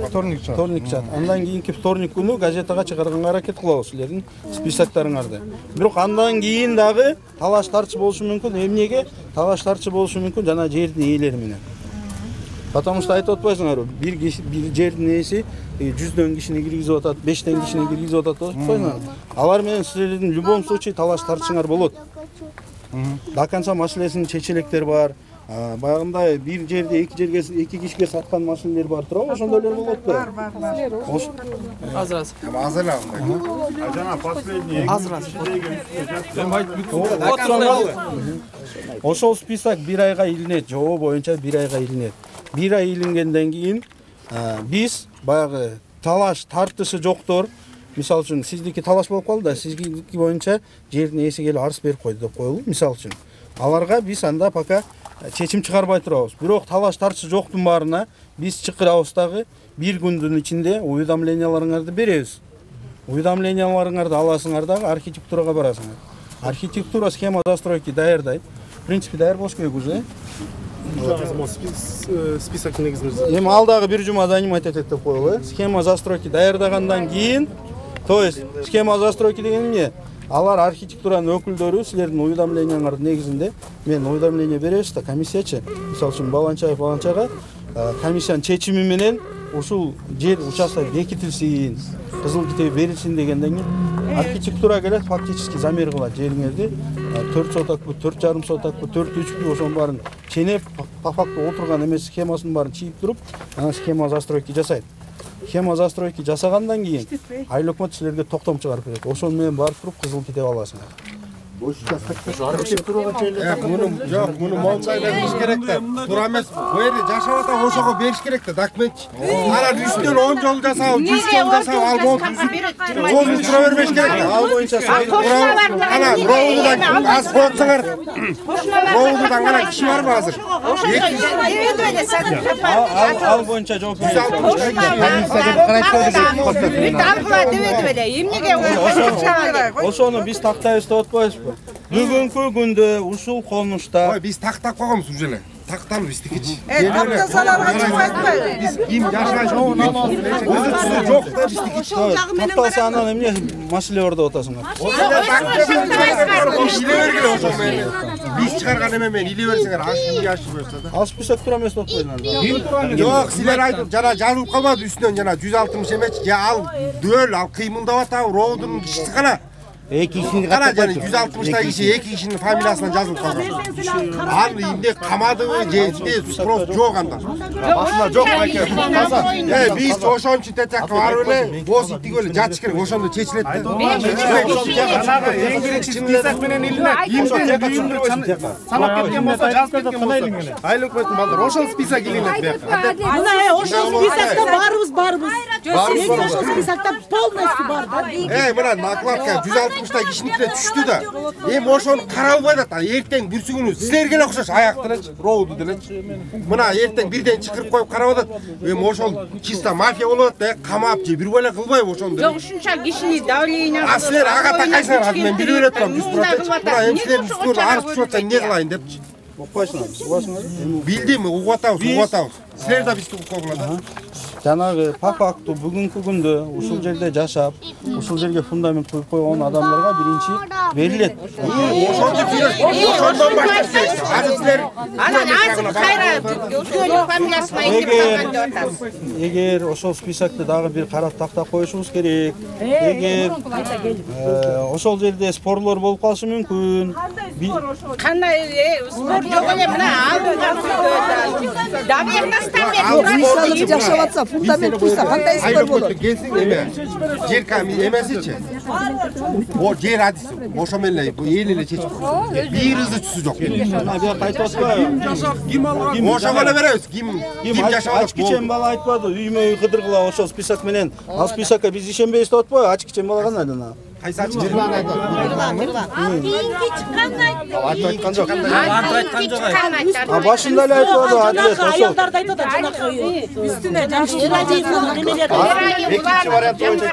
Вторник чыгат. Андан кийинки вторник күнү газетага чыгарганга аракет кылабыз силердин списоктарыңарды. Бирок андан кийин дагы талаш тартыш болушу мүмкүн. Эмнеге? Талаш тартыш болушу мүмкүн жана жердин ээлери менен. Потому что айтып атпайсыңарбы, бир жердин ээси 100дөн кишини киргизип атат, 5тен кишини киргизип атат деп атпайсыңарбы? Алар менен силердин любом случае талаш тартышыңар болот. До конца маселесинин чечелектер бар. Баягындай бир жерде эки кишиге саткан маселелер бар туурабы? Ошондой эле болот го. Бар. Азыр. Жана последний. Азыр. Ошол список 1 айга илинет, жобо боюнча 1 айга илинет. 1 ай илингенден кийин биз баягы талаш тартышы жоктор, мисалы үчүн сиздики талаш болуп калды да, сиздики боюнча жердин ээси келип арыз берип койду деп коелу, мисалы үчүн. Аларга биз анда пока чечим чыгарбай турабыз. Бирок талаш тартышы жоктун баарына биз чакырабыз дагы 1 күндүн ичинде уведомленияларыңарды беребиз. Уведомленияларыңарды аласыңар дагы архитектурага барасыңар. Архитектура схема застройки даярдайт. В принципе, даяр болуш керек уже. Список негизинде. Эми ал дагы бир жума занимать этет деп коелу. Схема застройки даярдагандан кийин, то есть схема застройки деген эмне? Алар архитектуранын өкүлдөрү силердин уведомленияңардын негизинде мен уведомление беребиз да, комиссиячы, мисалы үчүн баланчага комиссиянын чечими менен ушул жер участок бекитилсин, кызыл китеби берилсин дегенден кийин архитектура келет, фактически замер кылат жериңерди 4 сотокпу, 4,5 сотокпу, 4,3пу ошонун баарын ченеп, по факту отурган эмес схемасынын баарын чийип туруп, анан схема застройки жасайт. Схема застройки жасагандан кийин айыл өкмөт силерге токтом чыгарып берет. Ошону менен барып туруп кызыл китеп аласыңар. Муну молдайда бериш керек да. Туура эмес. Бу жерде жашап атат, ошого бериш керек да, документчи. Анан үстүнөн 10 жол жасап, 100 жол жасап, ал болуп жолун тура бербеш керек да. Ал боюнча анан роудудан аз коюпсаңар. Роудудан гана киши барбы азыр? Ал боюнча жооп берет. Ошону биз тактайбыз деп атпайбызбы? Бүгүнкү күндө ушул конушта биз тактап койгонбуз уже эле. Такталы биздикичи. Тактасаларга чыкпайбы? Биз ким жашаган жообун алабыз. Өзү жок да биздикичи. Тактаса анан эмне маселе бар деп атасыңар? Биз чыгарган эме менен иле берсеңер, ашып берсе да. Ал список тура эмес деп атпайсыңар. Жок, силер айтып жана жазылып калбады үстүнөн жана 160 эмес, же ал дөөл, ал кыймылдап атабы, роудун кишиси гана. Эки кишини кара жана 160 киши эки кишинин фамилиясынан жазылып калган. Аны эмне камадыбы же просто жок анда. Башында жок байке. Биз ошон үчүн тетек барып эле боз иттип эле жатыш керек, ошондо чечилет да. Эң биринчи список менен илинет. Санап кеткен болсо жазып кеткен болсо. Айыл өкмөттүн балдары ошол список илинет бияка. Мына ошол списокто барыбыз. Ошол списокто полностью бар да. Мына накладка 160 кишиникине түштү да. Эми ошону каралбай атат. Эртең бүрсүгүнү силерге эле окшош аяк делечи, роуду делечи. Мына эртең бирден чакырып коюп карап атат. Эми ошол чисто мафия болуп атат, камап же бир бала кылбайбы ошону? Жок, ушунча кишини давление. А силер ага такайсыңар, азыр мен билип эле турам. Мына эми силердин үстүңөрдө арыз түшүп атса эмне кылайын депчи. Укпайсыңар? Билдим, угуп атабыз. Силер да бизди угуп койгула. Жанагы по факту бүгүнкү күндө ушул жерде жашап, ушул жерге фундамент коюп койгон адамдарга биринчи берилет. Ошондон баштайсыз. Азыр силер азыр кайра өзгөнүн фамилиясын айтып калган деп атасыз. Эгер ошол списокты дагы бир карап тактап коюшубуз керек. Эгер ошол жерде спорлор болуп калышы мүмкүн. Кандай спор жок эле мына алдынган күндө доверенностьтан бери жашап атса фундамент куйса кандай спор болот? Келсиң эме. Жер эмесичи. О жер адиси. Ошо менен эл эле чечип койду. Бир ызычысы жок. Бияк айтып атпайбы? Ким алган? Ошого эле беребиз. Ким жашап атат? Ачкичен бала айтпады. Үймө кыдыргыла ошол список менен. Ал списокко биз ишенбейбиз деп атпайбы? Ачкичен бала кандай? Кайсы ачкичен бала айтат? Кийинки чыкканды Айткан жок. Айткан жок. Башында эле айтпады Адлет ошол. Аялдарды айтып атат жанакы үстүнө Экинчи вариант боюнча.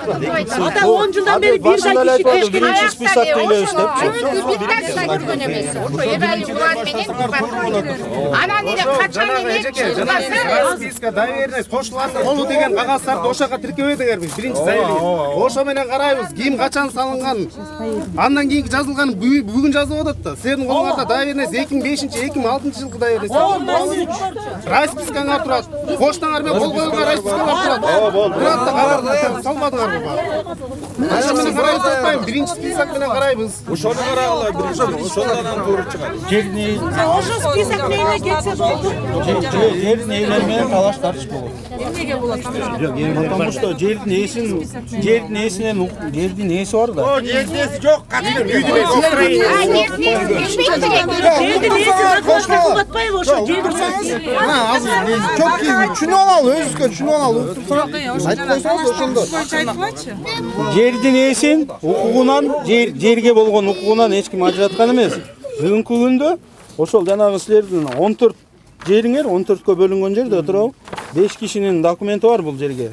ата 10 жылдан бери бир да киши кешкен биринчи список дейлебиз анан эле качан эле списка доверенность кошулган болду деген кагаздарды ошого тиркебедиңерби? Биринчи заявление. Ошо менен карайбыз, ким качан салынган. Андан кийинки жазылган бүгүн жазып атат да. Силердин колуңарда доверенность 2005-2006 жылкы доверенность. Распискаңар турат. Поштаңар менен кол коюлган распискалар турат. Турат да кабар салбадыңарбы? Ошо менен карайбыз атпайбы? Биринчи список менен карайбыз. Ошону карагыла биринчи. Ошондон туура чыгат. жердин ошо список менен кетсе болду. жердин ээлери менен талаш тартыш болот. Эмнеге болот? Потому что жердин ээсинен жердин ээси бар да. О, жердин ээси жок. Катылып үйдүн жердин ээси кошулуп атпайбы ошо жердин ээси? Азыр çok түшүнүп алалы, өзүбүзгө түшүнүп алалы. Айтып койсоңуз ошондо. Жердин ээсин укугунан, жерге болгон укугунан эч ким ажыраткан эмес. Бүгүнкү күндө ошол жанагы силердин 14 жериңер 14кө бөлүнгөн жерде турабы? 5 кишинин документи бар бул жерге.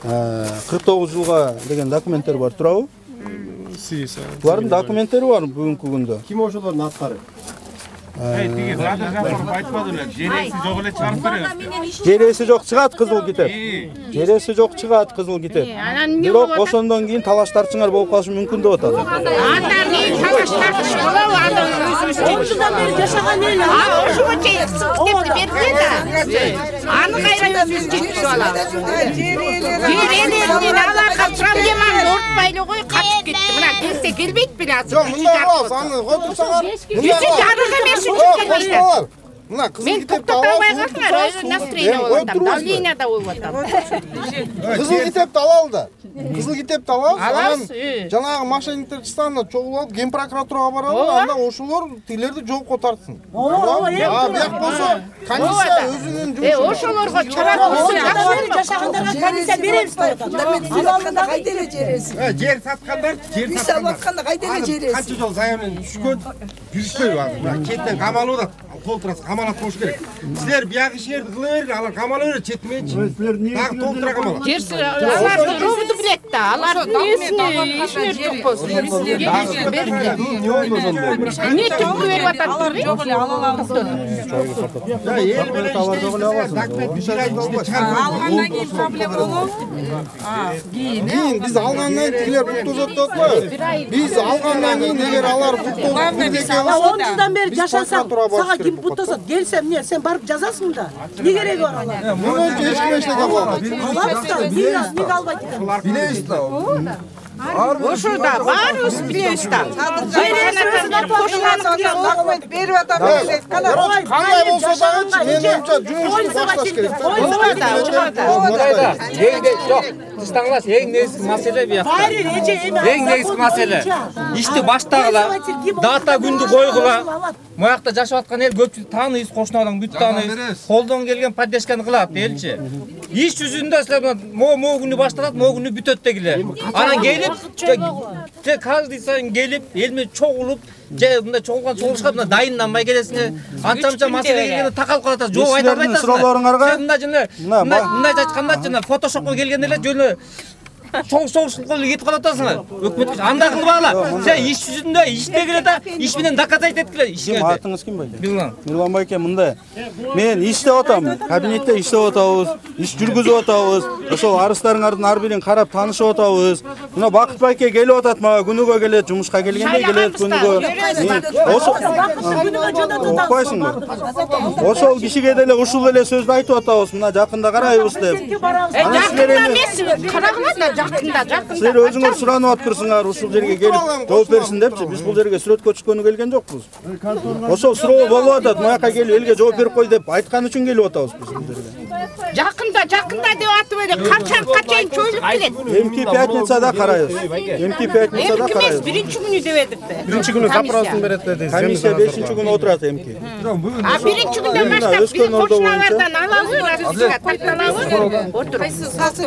49 жылга деген документтер бар турабы? Булардын документтери бар бүгүнкү күндө. Ким ошолордун аттары? Тиги Радыр Жапаров айтпады эле, жер ээси жок эле чыгарып беребиз. Жер ээси жок чыгат кызыл китеп. Жер ээси жок чыгат кызыл китеп. Бирок ошондон кийин талаш тартышыңар болуп калышы мүмкүн деп атат. Андан кийин талаш тартыш болобу? Андан өзүбүз 10 жылдан бери жашаган эл. Ошого чейин китепти берди да. Аны кайра өзүбүз жеткизип алабыз. Жер ээлеринин алака проблеманы ортпайлы кой качып кетти. Мына келсе келбейт беле азыр. Жок, мындай кылабыз, аны отурсаңар. Жүзү жарыгы бериши Кошулар. Мына кызыл мен китепти токтотой алабыз. байкасыңар, настроение болуп атам, давление да болуп атам. Кызыл китепти алалы да. Кызыл китепти алабыз. Алабыз. Жанагы мошенниктер чыстанына чогулуп алып, Ген прокуратурага барабыз, анда ошолор тилерди жоопко тартсын. Бияк болсо комиссия өзүнүн жумушун. Ошолорго чара көрсөтүп жашагандарга комиссия беребиз деп атат. Кайда эле жересиң? Жер саткандар, жер Биз алып атканда кайда эле жересиң? Канча жол заявление түшкөн, жүрүшпөйбү азыр. Четтен камалып атат. Толтурасы камалат болуш керек. Силер бияк иштерди кыла бергиле, алар камала берет, четмейинчи. Дагы толтура камалат. алардын ровду билет да, алардын несини ишине жок болсун. Эмне түпкү берип атат? Алар жок эле ала алабыз. Эл менен Алгандан кийин проблема болобу? Кийин биз алгандан кийин тилер буктозот деп атпайбы? Биз алгандан кийин эгер алар буктозот 10 жылдан бери жашасаң, сага ким буттосот? Келсем эмне, сен барып жазасың да. Не кереги бар алар? Муну эч ким эчлете албайт. Алабыз да, неге албайт? Билебиз да. Ошода баарыбыз билебиз да. Документ берип атабыз. Кандай болсо дагычы мен оюмча жумушун башташ керек. Жок, сиз таңдаш, эң негизги маселе буякта. Эң негизги маселе ишти баштагыла, дата күндү койгула. Буякта жашап аткан эл көпчүлүк тааныйбыз, кошуналарың бүт тааныйбыз. Колдон келген поддержканы кылат элчи. Иш жүзүндө силер могу күнү башталат, могу күнү бүтөт дегиле. Анан келип, каждый сайын келип, эл менен чогулуп, же мындай чогулган чогулушка мына дайынданбай келесиңер. Анча-мынча маселе келгенде такалып калат. Жок айта албайсыңар. Суроолоруңарга мындай айтканда жана фотошопко келгенде эле жөнү соғышылып кетіп қалатасыңар. Өкмет андай қылып ала. Сен иш жүзінде иштегіле да, иш менен доказать еткіле. Атыңыз кім бай? Мирлан байке мындай. Мен иштеп атам, кабинетте иштеп атабыз, иш жүргүзүп атабыз. Ошол арыстарыңардын ар бирин карап таанышып атабыз. Мына Бакыт байке келип атат, мага күнүгө келет, жумушка келгенде келет күнүгө. Окпайсыңбы? Ошол кишиге деле ушул эле сөздү айтып атабыз. Мына жакында карайбыз деп. Жакында эмес, карагыла жакында. Силер өзүңөр суранып атпырсыңар, ушул жерге келип жооп берсин депчи. Биз бул жерге сүрөткө түшкөнү келген жокпуз. Ошол суроо болуп атат, маяка келип элге жооп берип кой деп айткан үчүн келип атабыз биз бул жерге. Жакында деп атып эле канча чейин чөйүлүп келет. Эмки пятницада карайбыз. Эмки пятницада карайбыз. Биринчи күнү деп едик. Биринчи күнү запросын берет деди. Комиссия 5-чи күнү отурат эмки. Биринчи күндөн баштап биз кошуналардан алабыз, расчетка тарталабыз.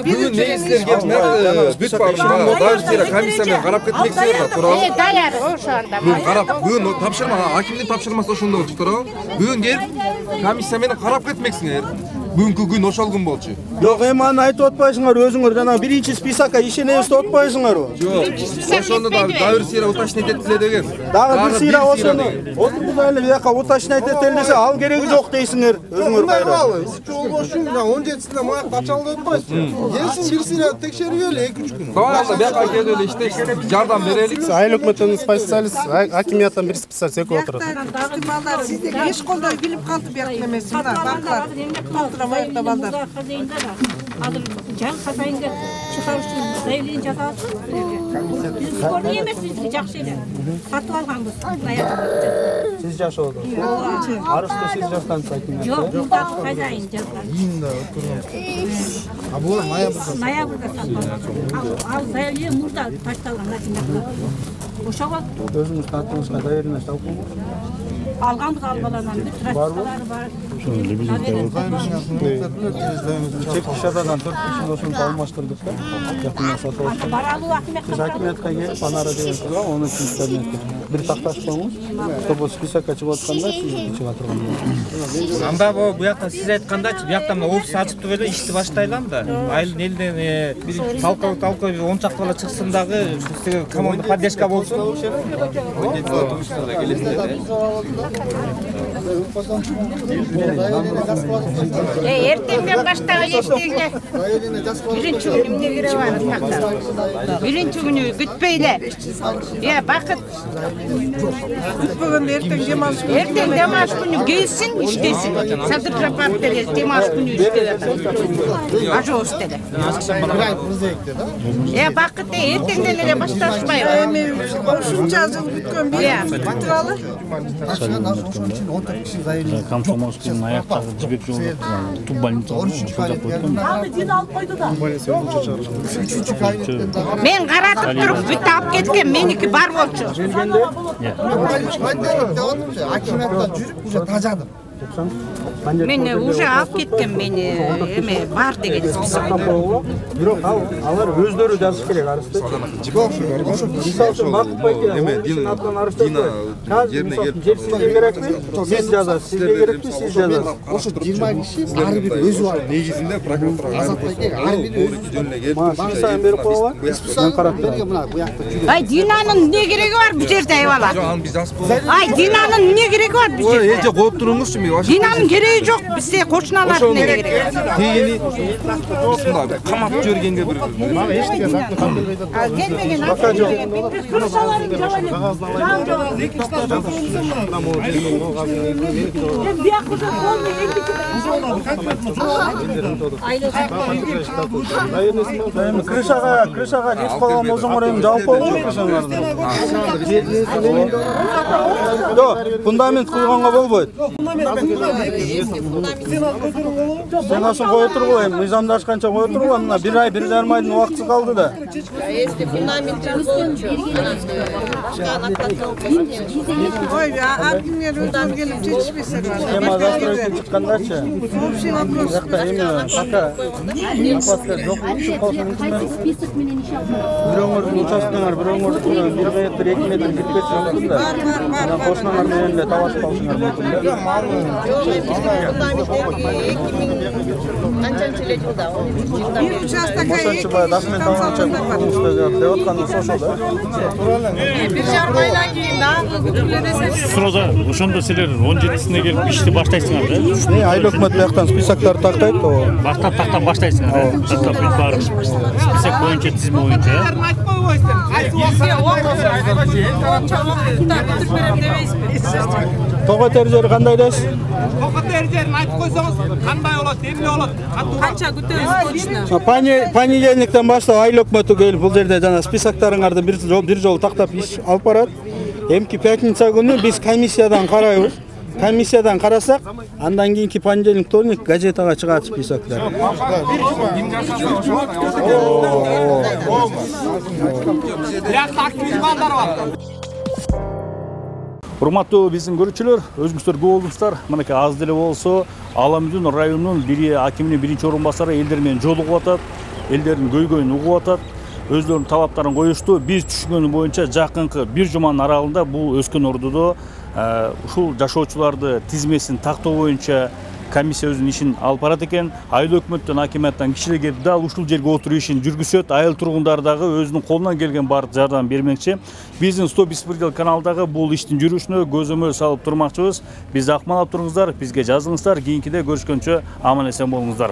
Бүгүн негизлерге бүт баарыбыз комиссия менен карап кетмексиңер да, туурабы? Даяр ошондо. Бүгүн тапшырма, акимдин тапшырмасы ошондо болчу, туурабы? Бүгүн келип комиссия менен карап кетмексиңер. Бүгүнкү күн ошол күн болчу. Жок, эми аны айтып атпайсыңар, өзүңөр жана биринчи списокко ишенебиз деп атпайсыңарбы? Жок. Ошону да дагы сыйра уточнить этиле деген. Дагы бир сыйра ошону. Отурду эле бияка уточнить этели десе, ал кереги жок дейсиңер. Өзүңөр кайра. Жолбошу 17-синде маяк ачалды атпайсың. Келсин бир сыйра текшергеле 2-3 күн. Калганда бияка келип эле иштейсиз, жардам берелик. Айыл өкмөттөн специалист, акимияттан бир специалист экөө отурат. Балдар сизде еш колдой билип калды бияк эмес, мына баклар. Mayakta balдар. Adım can katayınca çıkarışın zaylığın cazası. Biz spor yemezsiniz жақсы еді. Сатып алғанбыз. Siz yaş oldu. Arısta siz yaştanız akimiyette. Жоқ, бұлдағы хозяин жазған. А бұл ноябрьда. Ноябрьда сатып. Ал заявление мұрда ташталған акимиятта. Ошоға өзіңіз тартыңызға доверенность алып алғанбыз албаланан бүт распискалары бар. Çek dışarıdan 4 kişi olsun almıştırdık da. Yakından satı olsun. Siz hakimiyetke gelip bana arayın. Onun için istedim. Bir taktaş koymuş. Topu spesifik açıp atқанда siz içip atırған. Анда bu yaktan siz aytқанда bu yaktan ofis açıp böyle işti başlaylan da. Ayıl nelden talka 10 çakla çıksınдағы komanda поддержка болсын. Ертеңден баштап эштеге. Биринчи күнү эмне керек бар такта. Биринчи күнү күтпөйлө. Бакыт. Күтпөгөндө эртең демалыш күнү. Эртең демалыш күнү келсин, иштесин. Садыр жапарттар демалыш күнү иштеп. Пожалуйста. Бакыт эртеңден эле башташпайбы. Эми ушунча жыл бүткөн бир туралы. Комсомольскийдин аяктагы жибек жолу ту больница мен каратып туруп бүт алып кеткен, меники бар болчу. Акимиятта жүрүп уже тажадым. Мени уже алып кеткен, мени эме бар деген список. Бирок алар өздөрү жазыш керек арызды. Мисалы үчүн Бакыт байке жерине келип сизге керекпи? Сиз жазасыз. Сизге керекпи? Сиз жазасыз. Ошо 20 киши ар бири өзү бар. Негизинде прокуратура Азат байке ар бири өзү жөнүнө келип сайын берип коюлат. Мен карап берем. Мына буякта жүрөт. Ай, Динанын эмне кереги бар бу жерде айбала? Жок, аны биз жазып коебуз. Ай, Динанын эмне кереги бар бу жерде? Эже коюп туруңузчу, мен Динанын кереги жок, бизде кошуналардын эле кереги. Тегени ушундай камап жибергенге бир Келмеген Бака жок. Кырсаларын жабайын. Крышага жетип калган болсоңор эми жабып койгончу крышаңарды. Жок, фундамент куйганга болбойт. Сен асын кое тургула, эми мыйзамдашканча кое тургула, мына 1 ай 1,5 айдын убактысы калды да. Если фундамент болчу. Ой, аргимер өзүн келип жетишпесе. Схема застройки чыккандачы. Общий вопрос. Жакта эми пока запаска жок болуп калса мүмкүн. Бирөөңөрдүн участкаңар, бирөөңөрдүн 1 метр, 2 метр кирпеч мүмкүн да. Кошуналар менен эле талашып алышыңар мүмкүн да. Канчанчы эле жылда? Бир участокка ошончо баягы документ алганча деп атканыбыз ошол да. 1,5 айдан кийин дагы күтүлө десем. Сразу ошондо силер 17-сине келип ишти баштайсыңар да? Айыл өкмөт бияктан списоктарды тактайт, тактап баштайсыңар. Тактап бүт баары список боюнча, тизме боюнча. Того тер жери кандай десиз? Того тер жерин айтып койсоңуз, кандай болот, эмне болот? Канча күтөбүз точно? Понедельниктен баштап айыл өкмөтү келип бул жерде жана списоктарыңарды бир жолу тактап иш алып барат. Эмки пятница күнү биз комиссиядан карайбыз. Комиссиядан карасак, андан кийинки понедельник, вторник газетага чыгат списоктор. Урматтуу биздин көрүүчүлөр, өзүңүздөр көп болдуңуздар. Мынакей аз деле болсо Аламүдүн районунун акиминин биринчи орун басары элдер менен жолугуп атат, элдердин көйгөйүн угуп атат. Өздөрүнүн талаптарын коюшту. Биз түшүнгөнү боюнча жакынкы 1 жуманын аралыгында бул өскөн ордудо ушул жашоочуларды тизмесин тактоо боюнча комиссия өзүнүн ишин алып барат экен. Айыл өкмөттөн, акиматтан кишилер келип дал ушул жерге отуруп ишин жүргүзөт. Айыл тургундары дагы өзүнүн колунан келген баардык жардам бермекчи. Биздин Сто Беспредел каналдагы бул иштин жүрүшүнө көзөмөл салып турмакчыбыз. Бизди акмалап туруңуздар, бизге жазыңыздар. Кийинкиде көрүшкөнчө аман эсен болуңуздар.